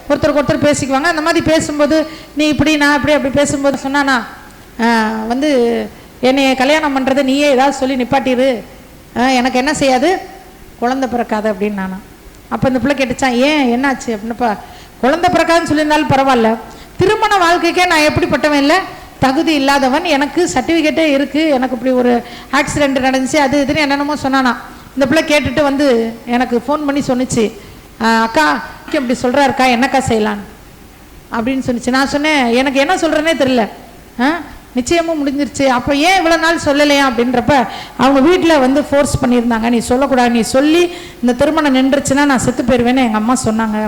[SPEAKER 1] ஒருத்தருக்கு ஒருத்தர் பேசிக்குவாங்க. அந்த மாதிரி பேசும்போது நீ இப்படி நான் அப்படி பேசும்போது சொன்னானா, என்னை கல்யாணம் பண்ணுறதை நீயே ஏதாவது சொல்லி நிப்பாட்டிடு, எனக்கு என்ன செய்யாது, குழந்தை பிறக்காது அப்படின்னு நானா. அப்போ இந்த பிள்ளை கேட்டுச்சான், ஏன் என்னாச்சு அப்படின்னப்பா, குழந்தை பிறக்காதுன்னு சொல்லியிருந்தாலும் பரவாயில்ல, திருமண வாழ்க்கைக்கே நான் எப்படிப்பட்டவன் இல்லை, தகுதி இல்லாதவன், எனக்கு சர்டிஃபிகேட்டே இருக்குது, எனக்கு இப்படி ஒரு ஆக்சிடென்ட் நடந்துச்சு, அது இதுன்னு என்னென்னமோ சொன்னானா. இந்த பிள்ளை கேட்டுட்டு எனக்கு ஃபோன் பண்ணி சொன்னிச்சு, அக்கா இப்படி சொல்கிறாருக்கா, என்னக்கா செய்யலான்னு அப்படின்னு சொன்னிச்சு. நான் சொன்னேன், எனக்கு என்ன சொல்கிறேன்னே தெரியல, நிச்சயமும் முடிஞ்சிருச்சு, அப்போ ஏன் இவ்வளோ நாள் சொல்லலையா அப்படின்றப்ப அவங்க வீட்டில் ஃபோர்ஸ் பண்ணியிருந்தாங்க, நீ சொல்லக்கூடாது, நீ சொல்லி இந்த திருமணம் நின்றுச்சுன்னா நான் செத்து போயிடுவேன்னு எங்கள் அம்மா சொன்னாங்க.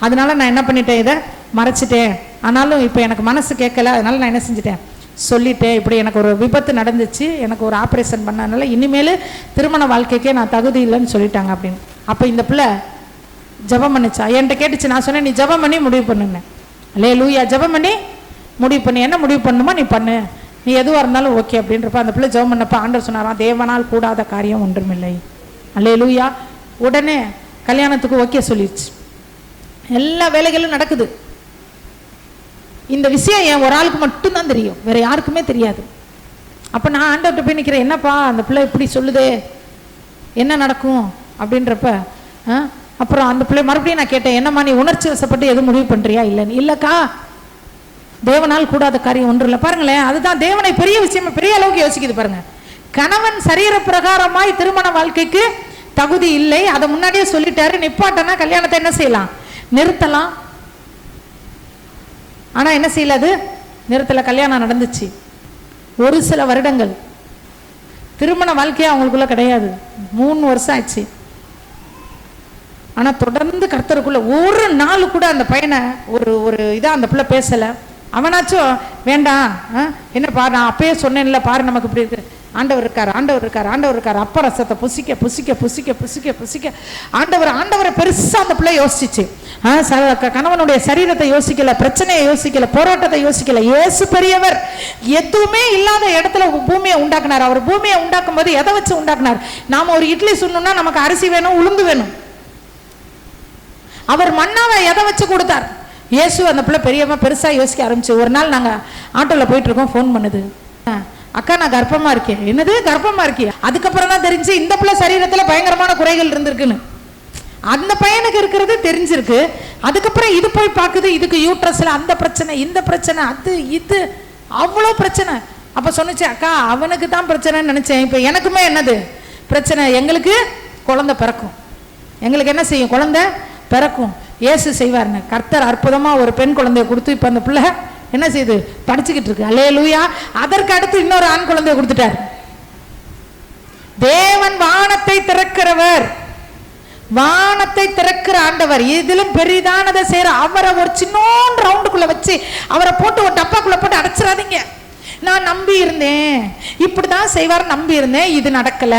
[SPEAKER 1] அதனால நான் என்ன பண்ணிட்டேன், இதை மறைச்சிட்டேன். ஆனாலும் இப்போ எனக்கு மனசு கேட்கல, அதனால நான் என்ன செஞ்சிட்டேன், சொல்லிட்டேன். இப்படி எனக்கு ஒரு விபத்து நடந்துச்சு, எனக்கு ஒரு ஆப்ரேஷன் பண்ணதுனால இனிமேல் திருமண வாழ்க்கைக்கே நான் தகுதி இல்லைன்னு சொல்லிட்டாங்க அப்படின்னு. அப்போ இந்த பிள்ளை ஜபம் பண்ணிச்சா, என்கிட்ட கேட்டுச்சு. நான் சொன்னேன், நீ ஜபம் பண்ணி முடிவு பண்ணுங்க. அல்லேலூயா. ஜபம் பண்ணி முடிவு பண்ணி, என்ன முடிவு பண்ணுமா நீ பண்ணு, நீ எதுவாக இருந்தாலும் ஓகே அப்படின்றப்ப அந்த பிள்ளை ஜபம் பண்ணப்ப ஆண்டவர் சொன்னாராம், தேவனால் கூடாத காரியம் ஒன்றுமில்லை. அல்லேலூயா. உடனே கல்யாணத்துக்கு ஓகே சொல்லிடுச்சு. எல்லா வேலைகளும் நடக்குது. இந்த விஷயம் என் ஒரு ஆளுக்கு மட்டும்தான் தெரியும், வேற யாருக்குமே தெரியாது. அப்போ நான் ஆண்டவர்கிட்ட போய் நிற்கிறேன், என்னப்பா அந்த பிள்ளை இப்படி சொல்லுதே, என்ன நடக்கும் அப்படின்றப்ப அப்புறம் அந்த பிள்ளை மறுபடியும் நான் கேட்டேன், என்னம்மா நீ உணர்ச்சி வசப்பட்டு எதுவும் முடிவு பண்ணுறியா? இல்லைன்னு. இல்லைக்கா, தேவனால் கூடாத காரியம் ஒன்றும் இல்லை. பாருங்களேன், அதுதான் தேவனை பெரிய விஷயமா பெரிய அளவுக்கு யோசிக்குது பாருங்க. கணவன் சரீர பிரகாரமாய் திருமண வாழ்க்கைக்கு தகுதி இல்லை, அதை முன்னாடியே சொல்லிட்டாரு. நிப்பாட்டனா கல்யாணத்தை என்ன செய்யலாம், நிறுத்தலாம். ஆனா என்ன செய்யலாது, நிறுத்தல. கல்யாணம் நடந்துச்சு. ஒரு சில வருடங்கள் திருமண வாழ்க்கையா அவங்களுக்குள்ள கிடையாது. 3 வருஷம் ஆச்சு. ஆனா தொடர்ந்து கர்த்தருக்குள்ள ஒரு நாள் கூட அந்த பையனை ஒரு இதா அந்த பிள்ளை பேசல. அவனாச்சும் வேண்டாம், என்ன பாரு, நான் அப்பயே சொன்னேன்ல பாரு, நமக்கு இப்படி இருக்கு, ஆண்டவர் இருக்கார், ஆண்டவர் இருக்கார், ஆண்டவர் இருக்கார். அப்ப ரசத்தை புசிக்க புசிக்க புசிக்க புசிக்க புசிக்க ஆண்டவரை பெருசா அந்த பிள்ளை யோசிச்சு, கணவனுடைய சரீரத்தை யோசிக்கல, பிரச்சனையை யோசிக்கல, போராட்டத்தை யோசிக்கல. இயேசு பெரியவர். எதுவுமே இல்லாத இடத்துல பூமியை உண்டாக்குனார். அவர் பூமியை உண்டாக்கும் போது எதை வச்சு உண்டாக்குனார்? நாம ஒரு இட்லி சுடணும்னா நமக்கு அரிசி வேணும், உளுந்து வேணும். அவர் மண்ணாவை எதை வச்சு கொடுத்தார்? இயேசு. அந்த பிள்ளை பெருசா யோசிக்க ஆரம்பிச்சு. ஒரு நாள் நாங்க ஆட்டோல போயிட்டு இருக்கோம், ஃபோன் பண்ணுது, அக்கா நான் கர்ப்பமா இருக்கேன். என்னது கர்ப்பமா இருக்கியா? அதுக்கப்புறம் தான் தெரிஞ்சு இந்த பிள்ளை சரீரத்துல பயங்கரமான குறைகள் இருந்திருக்குன்னு. அந்த பையனுக்கு இருக்கிறது தெரிஞ்சிருக்கு. அதுக்கப்புறம் இது போய் பார்க்குது, இதுக்கு யூட்ரஸ்ல அந்த பிரச்சனை, இந்த பிரச்சனை, அது இது அவ்வளோ பிரச்சனை. அப்ப சொன்னிச்சு, அக்கா அவனுக்கு தான் பிரச்சனைன்னு நினைச்சேன், இப்ப எனக்குமே என்னது பிரச்சனை? எங்களுக்கு குழந்தை பிறக்கும். எங்களுக்கு என்ன செய்யும்? குழந்தை பிறக்கும். இயேசு செய்வாருன்னு. கர்த்தர் அற்புதமா ஒரு பெண் குழந்தைய கொடுத்து இப்ப அந்த பிள்ளை என்ன செய்யுது? படிச்சுக்கிட்டு இருக்கு. அல்லேலூயா. அதற்கு அடுத்து இன்னொரு ஆண் குழந்தைய கொடுத்துட்டார். தேவன் வானத்தை திறக்கிறவர், வானத்தை திறக்கிற ஆண்டவர். இதிலும் பெரிதானதை செய்யற அவரை ஒரு சின்ன ரவுண்டுக்குள்ள வச்சு அவரை போட்டு ஒரு டப்பாக்குள்ள போட்டு அடைச்சிடாதீங்க. நான் நம்பி இருந்தேன், இப்படிதான் செய்வார் நம்பி இருந்தேன், இது நடக்கல.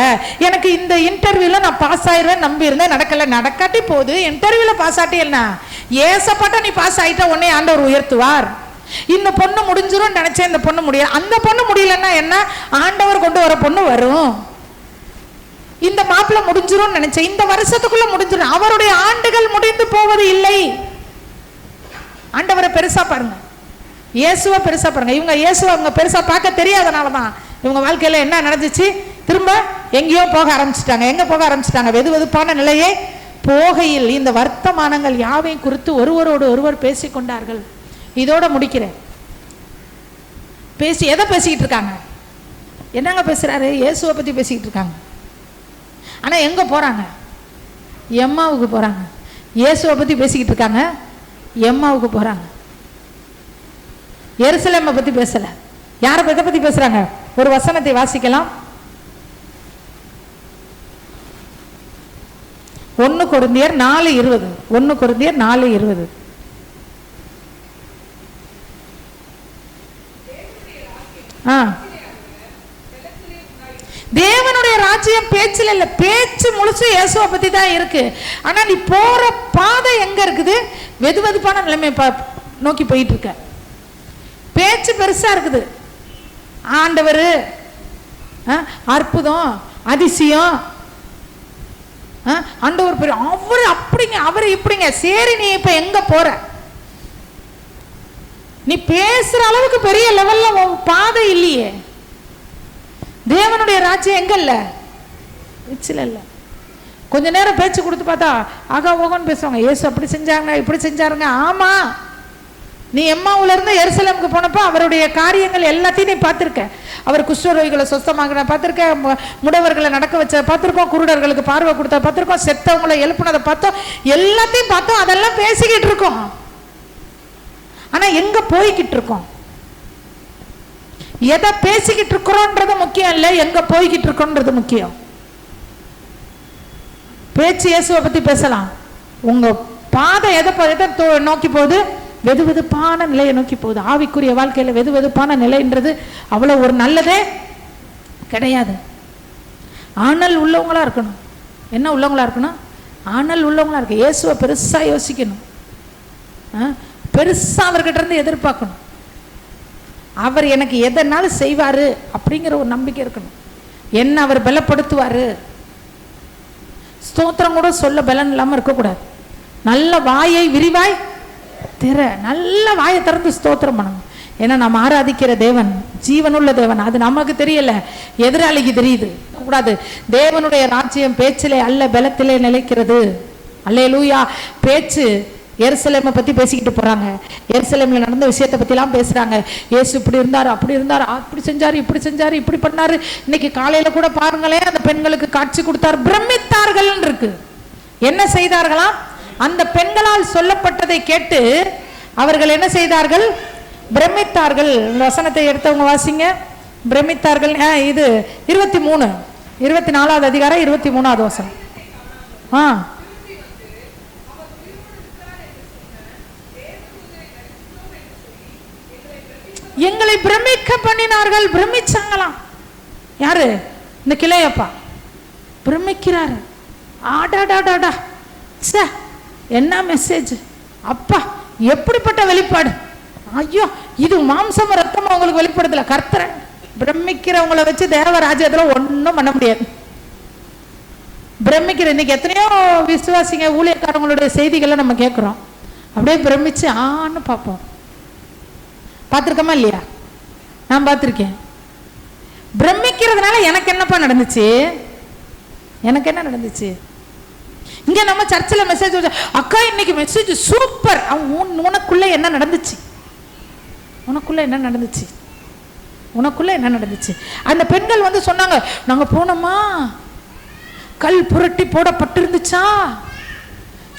[SPEAKER 1] எனக்கு இந்த இன்டர்வியூல நான் பாஸ் ஆயிடுவேன் நம்பி இருந்தேன், நடக்கல. நடக்காட்டி போது இன்டர்வியூல பாஸ் ஆட்டி என்ன? ஏசப்பட்ட நீ பாஸ் ஆயிட்ட உடனே ஆண்டவர் உயர்த்துவார். இந்த பொண்ணு முடிஞ்சிரும் நினைச்சேன், இந்த பொண்ணு முடியல. அந்த பொண்ணு முடியலன்னா என்ன? ஆண்டவர் கொண்டு வர பொண்ணு வரும். இந்த மாப்பிள்ள முடிஞ்சிரும் நினைச்சேன், இந்த வருஷத்துக்குள்ள முடிஞ்சிரும். அவருடைய ஆண்டுகள் முடிந்து போவது இல்லை. ஆண்டவரை பெருசா பாருங்க, இயேசுவை பெருசா பாருங்க. இவங்க இயேசுவை அவங்க பெருசா பார்க்க தெரியாதனாலதான் இவங்க வாழ்க்கையில என்ன நடந்துச்சு? திரும்ப எங்கேயோ போக ஆரம்பிச்சுட்டாங்க. எங்க போக ஆரம்பிச்சுட்டாங்க? வெது வெதுப்பான நிலையே போகையில் இந்த வர்த்தமானங்கள் யாவையும் குறித்து ஒருவரோடு ஒருவர் பேசிக்கொண்டார்கள். இதோட முடிக்கிறேன். பேசி எதை பேசிக்கிட்டு இருக்காங்க? என்னங்க பேசுறாரு? இயேசுவை பத்தி பேசிக்கிட்டு இருக்காங்க. ஆனா எங்க போறாங்க? எம்மாவுக்கு போறாங்க. இயேசுவை பத்தி பேசிக்கிட்டு இருக்காங்க, எம்மாவுக்கு போறாங்க. எருசலேமை பத்தி பேசல. யாரை பத்தி பேசுறாங்க? ஒரு வசனத்தை வாசிக்கலாம். 1 கொரிந்தியர் 4:20. 1 கொரிந்தியர் 4:20. தேவனுடைய ராஜ்யம் பேச்சில் இல்ல, பேச்சு முழுசு இயேசுவை பத்தி தான் இருக்கு. ஆனா நீ போற பாதை எங்க இருக்குது? வெது வெதுப்பான நிலைமை நோக்கி போயிட்டு இருக்க. பேச்சு பெருசா இருக்குது. ஆண்டவர் அற்புதம், அதிசயம், ஆண்டவர் பெரிய, அவரு அப்படிங்க, அவரு இப்படிங்க. சரி, நீ இப்ப எங்க போற? நீ பேசுற அளவுக்கு பெரிய லெவல்ல பாதை இல்லையே. தேவனுடைய ராஜ்யம் எங்க இல்ல? இல்ல. கொஞ்ச நேரம் பேச்சு கொடுத்து பார்த்தா ஆகா ஓகோன்னு பேசுவாங்க. இயேசு அப்படி செஞ்சாங்க, இப்படி செஞ்சாருங்க. ஆமா, நீ எம்மாவுல இருந்து எருசலேமுக்கு போனப்போ அவருடைய காரியங்கள் எல்லாத்தையும் நீ பார்த்திருக்க. அவர் குஷ்டரோகிகளை சொஸ்தமாக பார்த்திருக்க, முடவர்களை நடக்க வச்ச பார்த்திருக்கோம், குருடர்களுக்கு பார்வை கொடுத்த பார்த்திருக்கோம், செத்தவங்களை எழுப்புனதை பார்த்தோம், எல்லாத்தையும் பார்த்தோம். அதெல்லாம் பேசிக்கிட்டு இருக்கோம். ஆனா எங்க போய்கிட்டு இருக்கோம்? எதை பேசிக்கிட்டு இருக்கிறோன்றது முக்கியம் இல்ல, எங்க போய்கிட்டு இருக்கோன்றது முக்கியம். பேச்சு இயேசுவை பத்தி பேசலாம். உங்க பாதை எதை நோக்கி போகுது? வெது வெதுப்பான நிலையை நோக்கி போகுது. ஆவிக்குரிய வாழ்க்கையில வெது வெதுப்பான நிலைன்றது அவ்வளவு ஒரு நல்லதே கிடையாது. ஆனல் உள்ளவங்களா இருக்கணும். என்ன உள்ளவங்களா இருக்கணும்? ஆனல் உள்ளவங்களா இருக்கு. இயேசுவை பெருசா யோசிக்கணும், பெருசா அவர்கிட்ட இருந்து எதிர்பார்க்கணும். அவர் எனக்கு எதனாலும் செய்வாரு அப்படிங்கிற ஒரு நம்பிக்கை இருக்கணும். என்ன அவர் பலப்படுத்துவாரு. ஸ்தோத்திரம் கூட சொல்ல பலன் இல்லாம இருக்கக்கூடாது. நல்ல வாயை விரிவாய் திற, நல்ல வாயை திறந்து ஸ்தோத்திரம் பண்ணணும். ஏன்னா நம்ம ஆராதிக்கிற தேவன் ஜீவனுள்ள தேவன். அது நமக்கு தெரியல, எதிராளிக்கு தெரியுது. கூடாது. தேவனுடைய ராஜ்யம் பேச்சிலே அல்ல பலத்திலே நிலைக்கிறது. அல்லேலூயா. பேச்சு எருசலேமை பத்தி பேசிக்கிட்டு போறாங்க. எருசலேம்ல நடந்த விஷயத்தை பத்தி எல்லாம் பேசுறாங்க. இயேசு இப்படி இருந்தாரு, அப்படி இருந்தாரு, அப்படி செஞ்சாரு, இப்படி செஞ்சாரு, இப்படி பண்ணாரு. இன்னைக்கு காலையில கூட பாருங்களேன், அந்த பெண்களுக்கு காட்சி கொடுத்தார். பிரமித்தார்கள் இருக்கு. என்ன செய்தார்களாம்? அந்த பெண்களால் சொல்லப்பட்டதை கேட்டு அவர்கள் என்ன செய்தார்கள்? பிரமித்தார்கள். வசனத்தை எடுத்தவங்க வாசிங்க. பிரமித்தார்கள். இது 23 24வது அதிகாரம் 23வது வசனம். எங்களை பிரமிக்க பண்ணினார்கள். பிரமிச்சாங்களாம். யாரு? இந்த கிளையப்பா பிரமிக்கிறாரு. ஆடாடாடாடா, சே என்ன மெசேஜ் அப்பா, எப்படிப்பட்ட வெளிப்பாடு! ஐயோ, இது மாம்சம் ரத்தம் அவங்களுக்கு வெளிப்படுத்தல. கர்த்தரை பிரமிக்கிறவங்களை வச்சு தேவராஜ்யத்துல ஒன்றும் பண்ண முடியாது. பிரமிக்கிற இன்னைக்கு எத்தனையோ விசுவாசிங்க ஊழியக்காரங்களுடைய செய்திகளை நம்ம கேட்குறோம். அப்படியே பிரமிச்சு ஆன்னு பார்ப்போம். பார்த்துருக்கோமா இல்லையா? நான் பார்த்துருக்கேன். பிரமிக்கிறதுனால எனக்கு என்னப்பா நடந்துச்சு? எனக்கு என்ன நடந்துச்சு? இங்க நம்ம சர்ச்சில் மெசேஜ் அக்கா இன்னைக்கு மெசேஜ் சூப்பர். உனக்குள்ள என்ன நடந்துச்சு? உனக்குள்ள என்ன நடந்துச்சு? உனக்குள்ள என்ன நடந்துச்சு? அந்த பெண்கள் வந்து சொன்னாங்க, நாங்க போனோமா கல் புரட்டி போடப்பட்டிருந்துச்சா,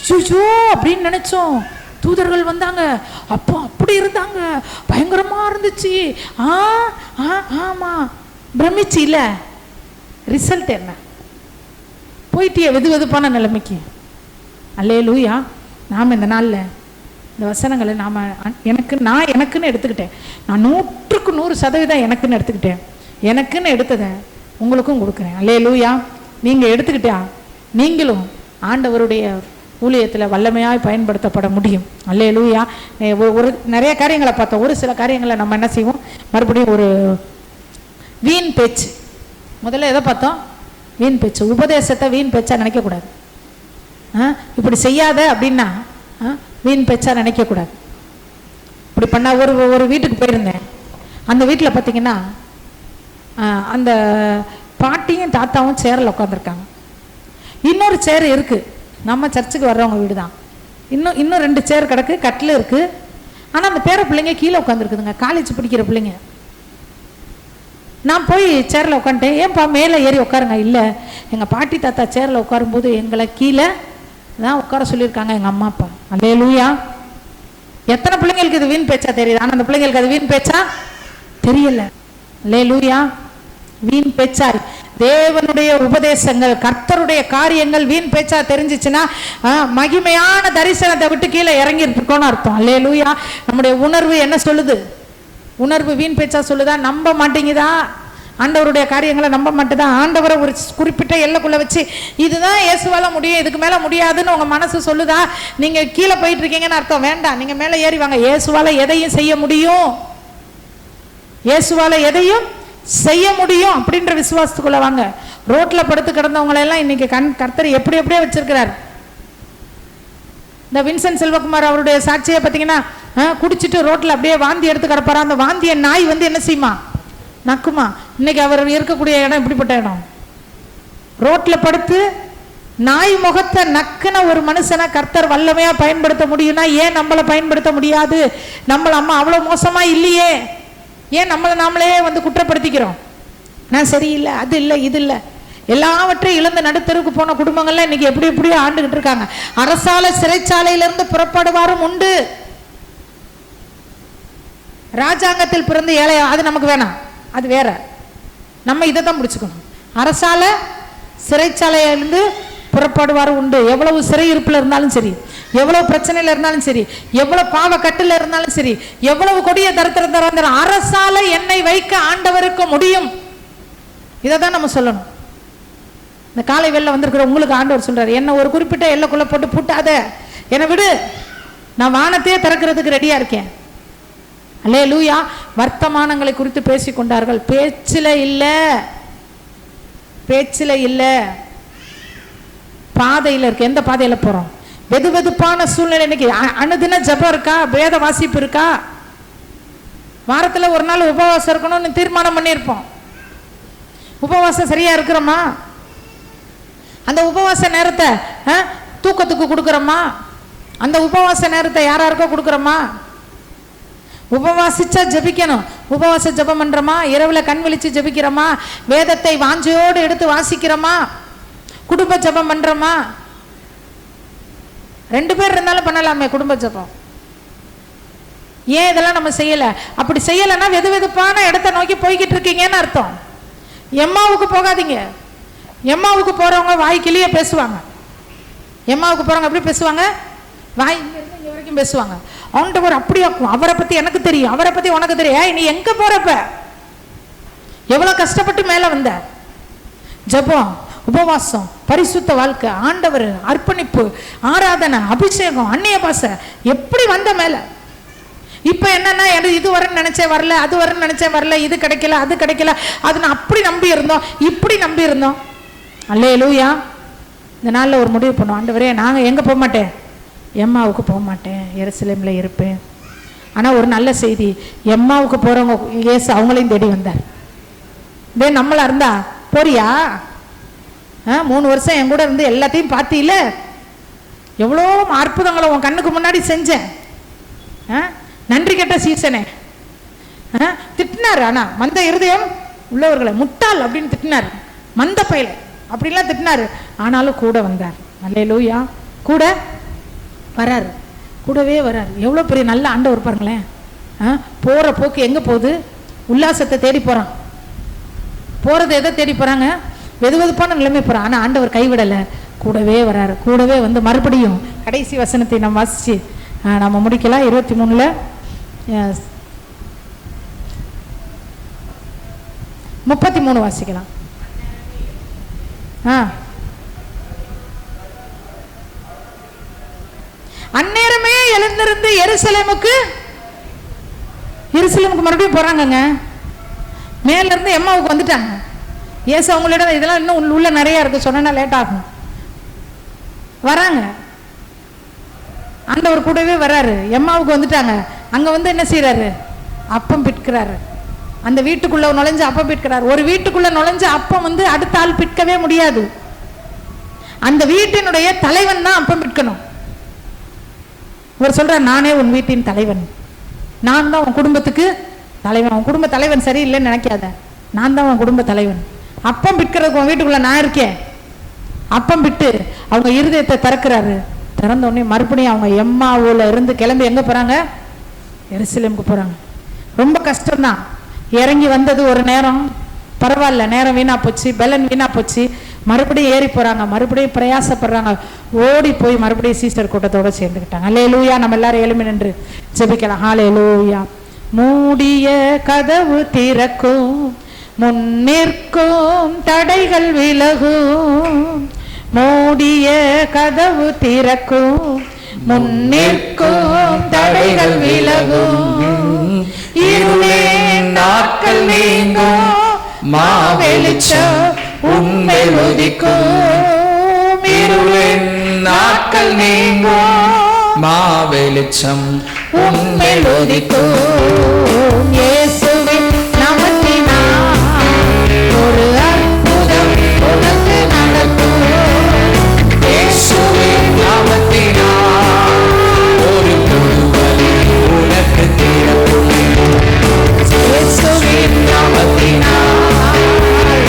[SPEAKER 1] சுஜோ அப்படின்னு நினைச்சோம். தூதர்கள் வந்தாங்க, அப்போ அப்படி இருந்தாங்க, பயங்கரமா இருந்துச்சு. ஆமா, பிரமிச்சு இல்ல. ரிசல்ட் என்ன? போயிட்டிய வெது வெதுப்பான நிலைமைக்கு. அல்லேலூயா. நாம் இந்த நாளில் இந்த வசனங்களை நாம் எனக்குன்னு எடுத்துக்கிட்டேன். நான் 100க்கு 100% எனக்குன்னு எடுத்துக்கிட்டேன். எனக்குன்னு எடுத்ததை உங்களுக்கும் கொடுக்குறேன். அல்லேலூயா. நீங்கள் எடுத்துக்கிட்டா நீங்களும் ஆண்டவருடைய ஊழியத்தில் வல்லமையாய் பயன்படுத்தப்பட முடியும். அல்லேலூயா. நிறைய காரியங்களை பார்த்தோம். ஒரு சில காரியங்களை நம்ம என்ன செய்வோம், மறுபடியும் ஒரு வீண் பேச்சு. முதல்ல எதை பார்த்தோம்? வீண் பேச்சு. உபதேசத்தை வீண் பேச்சா நினைக்கக்கூடாது. இப்படி செய்யாத அப்படின்னா வீண் பேச்சா நினைக்கக்கூடாது. இப்படி பண்ண ஒரு வீட்டுக்கு போயிருந்தேன். அந்த வீட்டில் பார்த்தீங்கன்னா அந்த பாட்டியும் தாத்தாவும் சேரில் உட்காந்துருக்காங்க. இன்னொரு சேர் இருக்குது, நம்ம சர்ச்சுக்கு வர்றவங்க வீடு தான். இன்னும் 2 சேர் கிடக்கு, கட்டில் இருக்குது. ஆனால் அந்த பேர பிள்ளைங்க கீழே உட்காந்துருக்குதுங்க, காலேஜ் படிக்கிற பிள்ளைங்க. நான் போய் சேரில் உட்காந்துட்டேன். ஏன்பா மேலே ஏறி உட்காருங்க. இல்லை, எங்கள் பாட்டி தாத்தா சேரில் உட்காரும்போது எங்களை கீழே தான் உட்கார சொல்லியிருக்காங்க எங்கள் அம்மா அப்பா. அல்லேலூயா. எத்தனை பிள்ளைங்களுக்கு இது வீண் பேச்சா தெரியுது? ஆனால் அந்த பிள்ளைங்களுக்கு அது வீண் பேச்சா தெரியல. அல்லேலூயா. வீண் பேச்சா தேவனுடைய உபதேசங்கள், கர்த்தருடைய காரியங்கள் வீண் பேச்சா தெரிஞ்சிச்சுன்னா மகிமையான தரிசனத்தை விட்டு கீழே இறங்கிட்டு இருக்கோன்னு அர்த்தம். அல்லேலூயா. நம்முடைய உணர்வு என்ன சொல்லுது? உணர்வு வீண் பேச்சா சொல்லுதா? நம்ப மாட்டேங்குதா? ஆண்டவருடைய காரியங்களை நம்ப மாட்டேதா? ஆண்டவரை ஒரு குறிப்பிட்ட எல்லைக்குள்ள வச்சு இதுதான் இயேசுவால முடியும், இதுக்கு மேல முடியாதுன்னு உங்க மனசு சொல்லுதா? நீங்க கீழே போயிட்டு இருக்கீங்கன்னு அர்த்தம். வேண்டாம், நீங்க மேல ஏறி வாங்க. இயேசுவால எதையும் செய்ய முடியும், இயேசுவால எதையும் செய்ய முடியும் அப்படின்ற விசுவாசத்துக்குள்ள வாங்க. ரோட்ல படுத்து கிடந்தவங்களை எல்லாம் இன்னைக்கு கர்த்தர் எப்படி எப்படியே வச்சிருக்கிறார். இந்த வின்சென்ட் செல்வகுமார் அவருடைய சாட்சியை பார்த்தீங்கன்னா, குடிச்சிட்டு ரோட்ல அப்படியே வாந்தி எடுத்து கிடப்பாரா. அந்த வாந்திய நாய் வந்து என்ன செய்யுமா? நக்குமா. இன்னைக்கு அவர் இருக்கக்கூடிய இடம் இப்படிப்பட்ட இடம். ரோட்ல படுத்து நாய் முகத்தை நக்குன ஒரு மனுஷனை கர்த்தர் வல்லமையா பயன்படுத்த முடியும்னா ஏன் நம்மளை பயன்படுத்த முடியாது? நம்மள அம்மா அவ்வளவு மோசமா இல்லையே, ஏன் நம்மளை நாமளே வந்து குற்றப்படுத்திக்கிறோம்? நான் சரியில்லை, அது இல்லை, இது இல்லை. எல்லாவற்றையும் இழந்து நடுத்தருக்கு போன குடும்பங்கள்லாம் இன்னைக்கு எப்படி எப்படியோ ஆண்டுகிட்டு இருக்காங்க. அரசால சிறைச்சாலையிலிருந்து புறப்படுவாரும் உண்டு. ராஜாங்கத்தில் பிறந்து ஏழையா, அது நமக்கு வேணாம், அது வேற. நம்ம இதை தான் முடிச்சுக்கணும். அரசால சிறைச்சாலையிலிருந்து புறப்படுவாரும் உண்டு. எவ்வளவு சிறை இருப்பில் இருந்தாலும் சரி, எவ்வளவு பிரச்சனையில இருந்தாலும் சரி, எவ்வளவு பாவ கட்டில இருந்தாலும் சரி, எவ்வளவு கொடிய தரித்திரத்தில் இருந்தாலும் அரசால என்னை வைக்க ஆண்டவருக்கு முடியும். இதை தான் நம்ம சொல்லணும். இந்த காலை வேளையில வந்திருக்கிற உங்களுக்கு ஆண்டவர் சொல்றாரு, என்ன ஒரு குறிப்பிட்ட எல்லைக்குள்ள போட்டு பூட்டாத, என்னை விடு, நான் வானத்தையே திறக்கிறதுக்கு ரெடியா இருக்கேன். அல்லேலூயா. வர்த்தமானங்களை குறித்து பேசி கொண்டார்கள். பேச்சில இல்ல, பேச்சில இல்ல, பாதையில் இருக்கு. எந்த பாதையில போறோம்? வெது வெதுப்பான சூழ்நிலை. இன்னைக்கு அனுதின ஜபம் இருக்கா? வேத வாசிப்பு இருக்கா? வாரத்தில் ஒரு நாள் உபவாசம் இருக்கணும்னு தீர்மானம் பண்ணியிருப்போம். உபவாசம் சரியா இருக்கிறோமா? அந்த உபவாச நேரத்தை தூக்கத்துக்கு கொடுக்குறோமா? அந்த உபவாச நேரத்தை யாராருக்கோ கொடுக்குறோமா? உபவாசிச்சா ஜபிக்கணும். உபவாச ஜபம் பண்றோமா? இரவுல கண் விழிச்சு ஜபிக்கிறோமா? வேதத்தை வாஞ்சையோடு எடுத்து வாசிக்கிறோமா? குடும்ப ஜபம் பண்றோமா? 2 பேர் இருந்தாலும் பண்ணலாமே குடும்ப ஜபம். ஏன் இதெல்லாம் நம்ம செய்யல? அப்படி செய்யலைன்னா வெது வெதுப்பான இடத்தை நோக்கி போய்கிட்டு இருக்கீங்கன்னு அர்த்தம். எம்மாவுக்கு போகாதீங்க. எம்மாவுக்கு போறவங்க வாய் கிளிய பேசுவாங்க. எம்மாவுக்கு போறவங்க எப்படி பேசுவாங்க? வாய் இங்க இருந்து இங்க வரைக்கும் பேசுவாங்க. ஆண்டவர் அப்படியாக்கும், அவரை பத்தி எனக்கு தெரியும், அவரை பத்தி உனக்கு தெரியும். நீ எங்க போறப்ப? எவ்வளவு கஷ்டப்பட்டு மேல வந்த. ஜெபம், உபவாசம், பரிசுத்த வாழ்க்கை, ஆண்டவர், அர்ப்பணிப்பு, ஆராதனை, அபிஷேகம், அந்நிய பாஷை, எப்படி வந்த மேல. இப்ப என்னன்னா, இது வரன்னு நினைச்சேன் வரல, அது வரன்னு நினைச்சேன் வரல, இது கிடைக்கல, அது கிடைக்கல, அது நான் அப்படி நம்பி இருந்தோம், இப்படி நம்பி இருந்தோம். அல்லேலூயா. இந்த நாளில் ஒரு முடிவு பண்ணுவோம். ஆண்டவரே, நாங்கள் எங்கே போக மாட்டேன், எம்மாவுக்கு போக மாட்டேன், எருசலேமில் இருப்பேன். ஆனால் ஒரு நல்ல செய்தி, எம்மாவுக்கு போகிறவங்க இயேசு அவங்களையும் தேடி வந்தார். இதே நம்மளா இருந்தா போறியா, 3 வருஷம் என் கூட இருந்து எல்லாத்தையும் பார்த்தீல, எவ்வளோ அற்புதங்களை உன் கண்ணுக்கு முன்னாடி செஞ்சேன், நன்றி கெட்ட சீசனே திட்டினார். ஆனா மந்த இருதயம் உள்ளவர்களை முட்டாள் அப்படின்னு திட்டினார், மந்த பயில அப்படிலாம் திட்டினாரு. ஆனாலும் கூட வந்தார். அல்லேலூயா. கூட வராரு, கூடவே வராரு. எவ்வளோ பெரிய நல்ல ஆண்டவர் பாருங்களேன். போற போக்கு எங்க போகுது, உல்லாசத்தை தேடி போறான். போறது எதை தேடி போறாங்க, வெதுவெதுப்பான நிலைமை போறான். ஆனா ஆண்டவர் கைவிடலை, கூடவே வராரு. கூடவே வந்து மறுபடியும் கடைசி வசனத்தை நம்ம வாசிச்சு நம்ம முடிக்கலாம். 23 33 வாசிக்கலாம். அந்நேரமே எழுந்திருந்து எருசலேமுக்கு மறுபடியும் போறாங்க. மேல இருந்து எம்மாவுக்கு வந்துட்டாங்க. ஏசு அவங்களிடம் இதெல்லாம் இன்னும் உள்ள நிறைய இருக்கு, சொன்னா லேட் ஆகும். வராங்க, ஆண்டவர் கூடவே வராரு. எம்மாவுக்கு வந்துட்டாங்க. அங்க வந்து என்ன செய்யறாரு, அப்பம் பிட்கிறாரு. அந்த வீட்டுக்குள்ள நுழைஞ்சு அப்பம் பிட்கிறாரு. ஒரு வீட்டுக்குள்ள நுழைஞ்சு அப்பம் வந்து அடுத்த ஆள் பிட்கவே முடியாது. அந்த வீட்டினுடைய தலைவன் தான் அப்பம் பிட்கணும். இவர் சொல்றார், நானே உன் வீட்டின் தலைவன், நான் தான் உன் குடும்பத்துக்கு தலைவன். உன் குடும்ப தலைவன் சரியில்லைன்னு நினைக்காத, நான் தான் உன் குடும்ப தலைவன். அப்பம் பிட்கிறதுக்கு உன் வீட்டுக்குள்ள நான் இருக்கேன். அப்பம் பிட்டு அவங்க இருதயத்தை திறக்கிறாரு. திறந்த உடனே மறுபடியும் அவங்க எம்மாவுல இருந்து கிளம்பி எங்க போறாங்க, எருசலேமுக்கு போறாங்க. ரொம்ப கஷ்டம்தான். இறங்கி வந்தது ஒரு நேரம், பரவாயில்ல, நேரம் வீணா போச்சு, பலன் வீணா போச்சு. மறுபடியும் ஏறி போறாங்க, மறுபடியும் பிரயாசப்படுறாங்க. ஓடி போய் மறுபடியும் சீசர் கூட்டத்தோட சேர்ந்துக்கிட்டாங்க. அல்லேலூயா. நம்ம எல்லாரும் எழுமி நின்று ஜெபிக்கலாம். அல்லேலூயா. மூடிய கதவு திறக்கும், முன்னிற்கும் தடைகள் விலகும். மூடிய கதவு திறக்கும், முன்னிற்கும் தடைகள் விலகும். இருளே நாட்கள் நீங்கும், மாவெளிச்சம் உண்மை உதிக்கும். இருளே நாட்கள் நீங்கும், மாவெளிச்சம் உண்மை உதிக்கும். இயேசுவின் நாமத்தினால் ஒரு அற்புதம் உனக்கு நடக்கும். இயேசுவின் நாமத்தினால் ஒரு புது வழி உனக்கு திறக்கும். இயேசுவின் நாமத்தினால்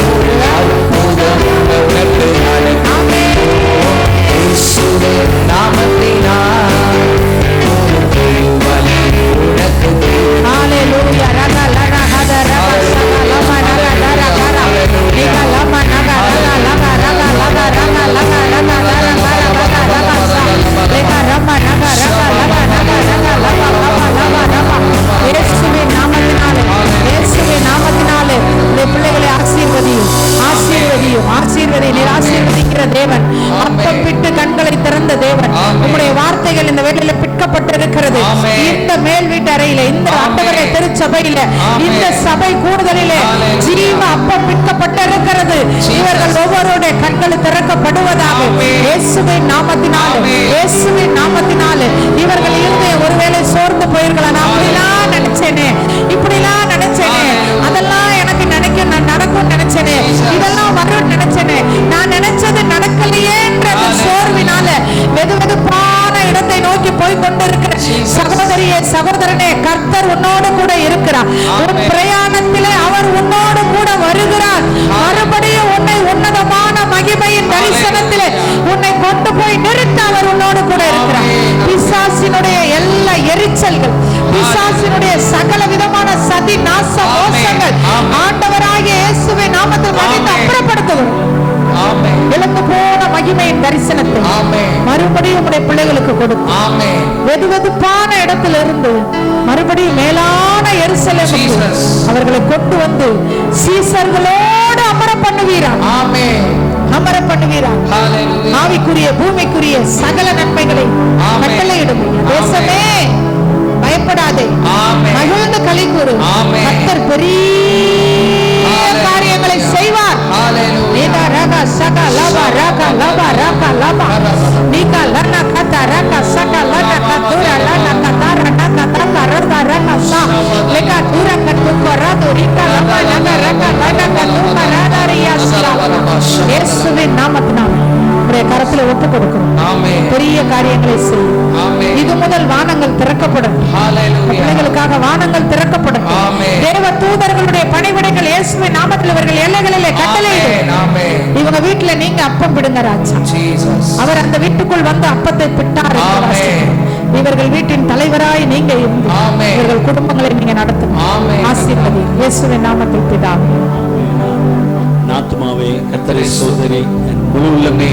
[SPEAKER 1] ஒரு அற்புதம் உனக்கு நடக்கும். இயேசுவின் நாமத்தினால் ஒரு புது வழி உனக்கு திறக்கும். ஹல்லேலூயா. ரகா லகா ஹத ரகா சகா லமா ரகா ரகா ரகா நிகா லமா நகா ரகா லகா ரகா லகா ரகா லகா ரகா ரகா ரகா ரகா சா லகா ரமா நகா ரகா லகா நகா ரகா லகா லகா லகா ரகா. இயேசுவின் நாமத்தினாலே, இயேசுவின் நாமத்தினாலே இந்த பிள்ளைகளை ஆசீர்வதியும், ஆசீர்வதியும், ஆசீர்வதி. நீர் ஆசீர்வதிக்கிற தேவன், அப்பம் பிட்டு கண்களை திறந்த தேவன். உம்முடைய வார்த்தைகள் இந்த வேளையில பிற்கப்பட்டிருக்கிறது. இந்த மேல் வீட்டு அறையில, இந்த ஆண்டவரே திருச்சபையில, இந்த சபை கூடுதலிலே ஜீவ அப்பம் பிற்கப்பட்டிருக்கிறது. இவர்கள் ஒவ்வொருடைய கண்கள் திறக்கப்படுவதாக இயேசுவின் நாமத்தினாலே, இயேசுவின் நாமத்தினாலே. இவர்கள் இருதயம் ஒருவேளை சோர்ந்து போயிருக்கலாம். நான் அப்படிலாம் நினைச்சேனே, இப்படிலாம் நினைச்சேனே, அதெல்லாம் எனக்கு நினைக்கும், நான் நடக்கும் நினைச்சேனே, இதெல்லாம் வரும் நினைச்சேனே, நான் நினைச்சது நடக்கலையே என்ற சோர்வினால வெது வெதுப்பான இடத்தை நோக்கி போய் கொண்டிருக்கிற சகோதரியே, சகோதரனே, கர்த்தர் உன்னோடு கூட இருக்கிறார். உன் பிரயாணத்திலே அவர் உன்னோடு கூட வருகிறார். மறுபடியும் உன்னை உன்னதமான மகிமையின் தரிசனத்திலே உன்னை கொண்டு போய் நிறுத்த அவர் உன்னோடு கூட இருக்கிறார். பிசாசினுடைய எல்லா எரிச்சல்கள், பிசாசினுடைய சகல விதமான சதி நாச மோசங்கள் ஆண்டவராகிய இயேசுவின் நாமத்தில் மகிழ்ந்து அப்புறப்படுத்துகிறோம். இழந்து போன மகிமையின் தரிசனத்தை மறுபடியும் உடைய பிள்ளைகளுக்கு கொடுக்கும். வெது வெதுப்பான இடத்துல இருந்து மறுபடியும் மேலான எருசலேம் எருசலேமுக்கு அவர்களை கொண்டு வந்து சீசர்களோடு அமர பண்ணுவீரா. அமர பண்ணுவீரா. ஆவிக்குரிய பூமிக்குரிய சகல நன்மைகளை கட்டளையிடும். தேசமே பயப்படாதே, மகிழ்ந்து களி கூறு. கர்த்தர் பெரிய காரியங்களை செய்வார். நீதா ரகா சகா லபா ரகா லபா ரகா லபா நீகா லனா கதா ரகா சகா லனா கதுரா லனா கதாரா நகா தகா ரகா ரகா சா லெகா துரா கது கொரா துரிகா லபா லனா ரகா லனா கது கராதா ரியாஸ்லா. இயேசுவின் நாமத்தினால் உடைய கரத்தில் ஒப்பு கொடுக்கிறோம். பெரிய காரியங்களை செய்யும். இது முதல் வானங்கள் திறக்கப்படும். பிள்ளைகளுக்காக வானங்கள் திறக்கப்படும். தேவ தூதர்களுடைய பணிவிடைகள் இயேசுவின் நாமத்தில் இவர்கள் எல்லைகளிலே கட்டளையிடும். இவங்க வீட்டுல நீங்க அப்பம் பிடுங்க ராஜா. அவர் அந்த வீட்டுக்குள் வந்து அப்பத்தை பிட்டார். இவர்கள் வீட்டின் தலைவராய் நீங்க இருந்து இவர்கள் குடும்பங்களை நீங்க நடத்தும். ஆசீர்வதி இயேசுவின் நாமத்தில் பிதாவே.
[SPEAKER 2] ஆத்துமாவே கர்த்தரை சோதரி, என் முழு உள்ளமே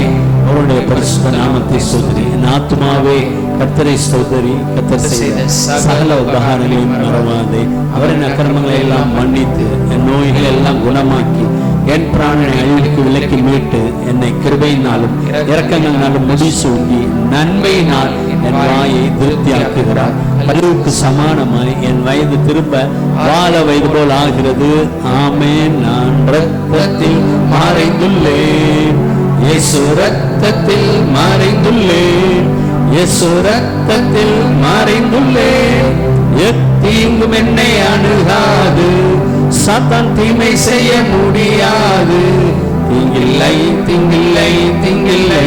[SPEAKER 2] அவருடைய பரிசுத்த நாமத்தை சோதரி. என் ஆத்துமாவே கர்த்தரை சோதரி, கர்த்தர் செய்த சகல உபகாரங்களையும் மறவாதே. அவரின் அக்கிரமங்களை எல்லாம் மன்னித்து என் நோய்களை எல்லாம் குணமாக்கி என் பிராணனை அழிவுக்கு விலக்கி மீட்டு என்னை கிருபையினாலும் இரக்கங்களினாலும் முடிசூட்டி நன்மையினால் என் வாயை திருப்தியாக்குகிறார். பலருக்கு சமானமாய் என் வயது திரும்ப வாழ வயது போல் ஆகிறது. ஆமென். நான் இரத்தத்தில் மறைந்துள்ளேன், இயேசு இரத்தத்தில் மறைந்துள்ளேன், இயேசு இரத்தத்தில் மறைந்துள்ளேன். எத்தீங்கும் என்னை அணுகாது, சாத்தான் தீமை செய்ய முடியாது. தீங்கில்லை தீங்கில்லை தீங்கில்லை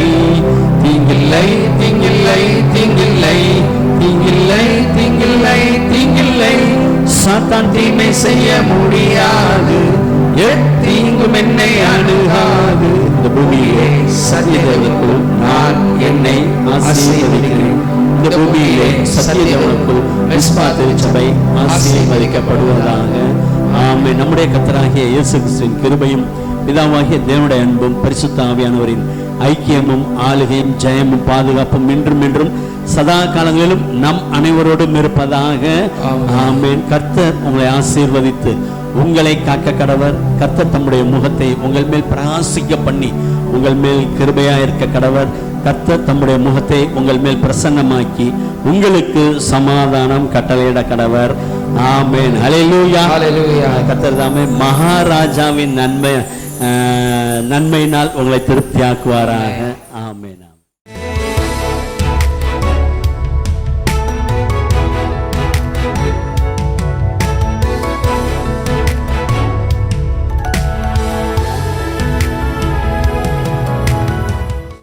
[SPEAKER 2] தீங்கில்லை தீங்கில்லை தீங்கில்லை தீங்கில்லை தீங்கில்லை தீங்கில்லை. சாத்தான் தீமை செய்ய முடியாது, எத்தீங்கும் என்னை அணுகாது. இந்த பூமியிலே சத்தியதேவனுக்குள் நான் என்னை ஆசீர்வதிக்கிறேன். இந்த பூமியிலே சத்தியதேவனுக்குள் மிஸ்பா திருச்சபை ஆசீர்வதிக்கப்படுவதாக. ஆமென். நம்முடைய கர்த்தராகிய இயேசு கிறிஸ்துவின் கிருபையும் பிதாவாகிய தேவனுடைய அன்பும் பரிசுத்த ஆவியானவரின் ஐக்கியமும் ஆளுகையும் ஜெயமும் பாதுகாப்பும் இன்றும் என்றும் சதா காலங்களிலும் நம் அனைவரோடும் இருப்பதாக. ஆமென். கர்த்தர் உங்களை ஆசீர்வதித்து உங்களை காக்க கடவர். கர்த்தர் தம்முடைய முகத்தை உங்கள் மேல் பிரகாசிக்க பண்ணி உங்கள் மேல் கிருபையா இருக்க கடவர். கர்த்தர் தம்முடைய முகத்தை உங்கள் மேல் பிரசன்னமாக்கி உங்களுக்கு சமாதானம் கட்டளையிட கடவர். ஆமென். ஹல்லேலூயா. கர்த்தர் தாமே மகாராஜாவின் நன்மையினால் உங்களை திருப்தியாக்குவாராக. ஆமென்.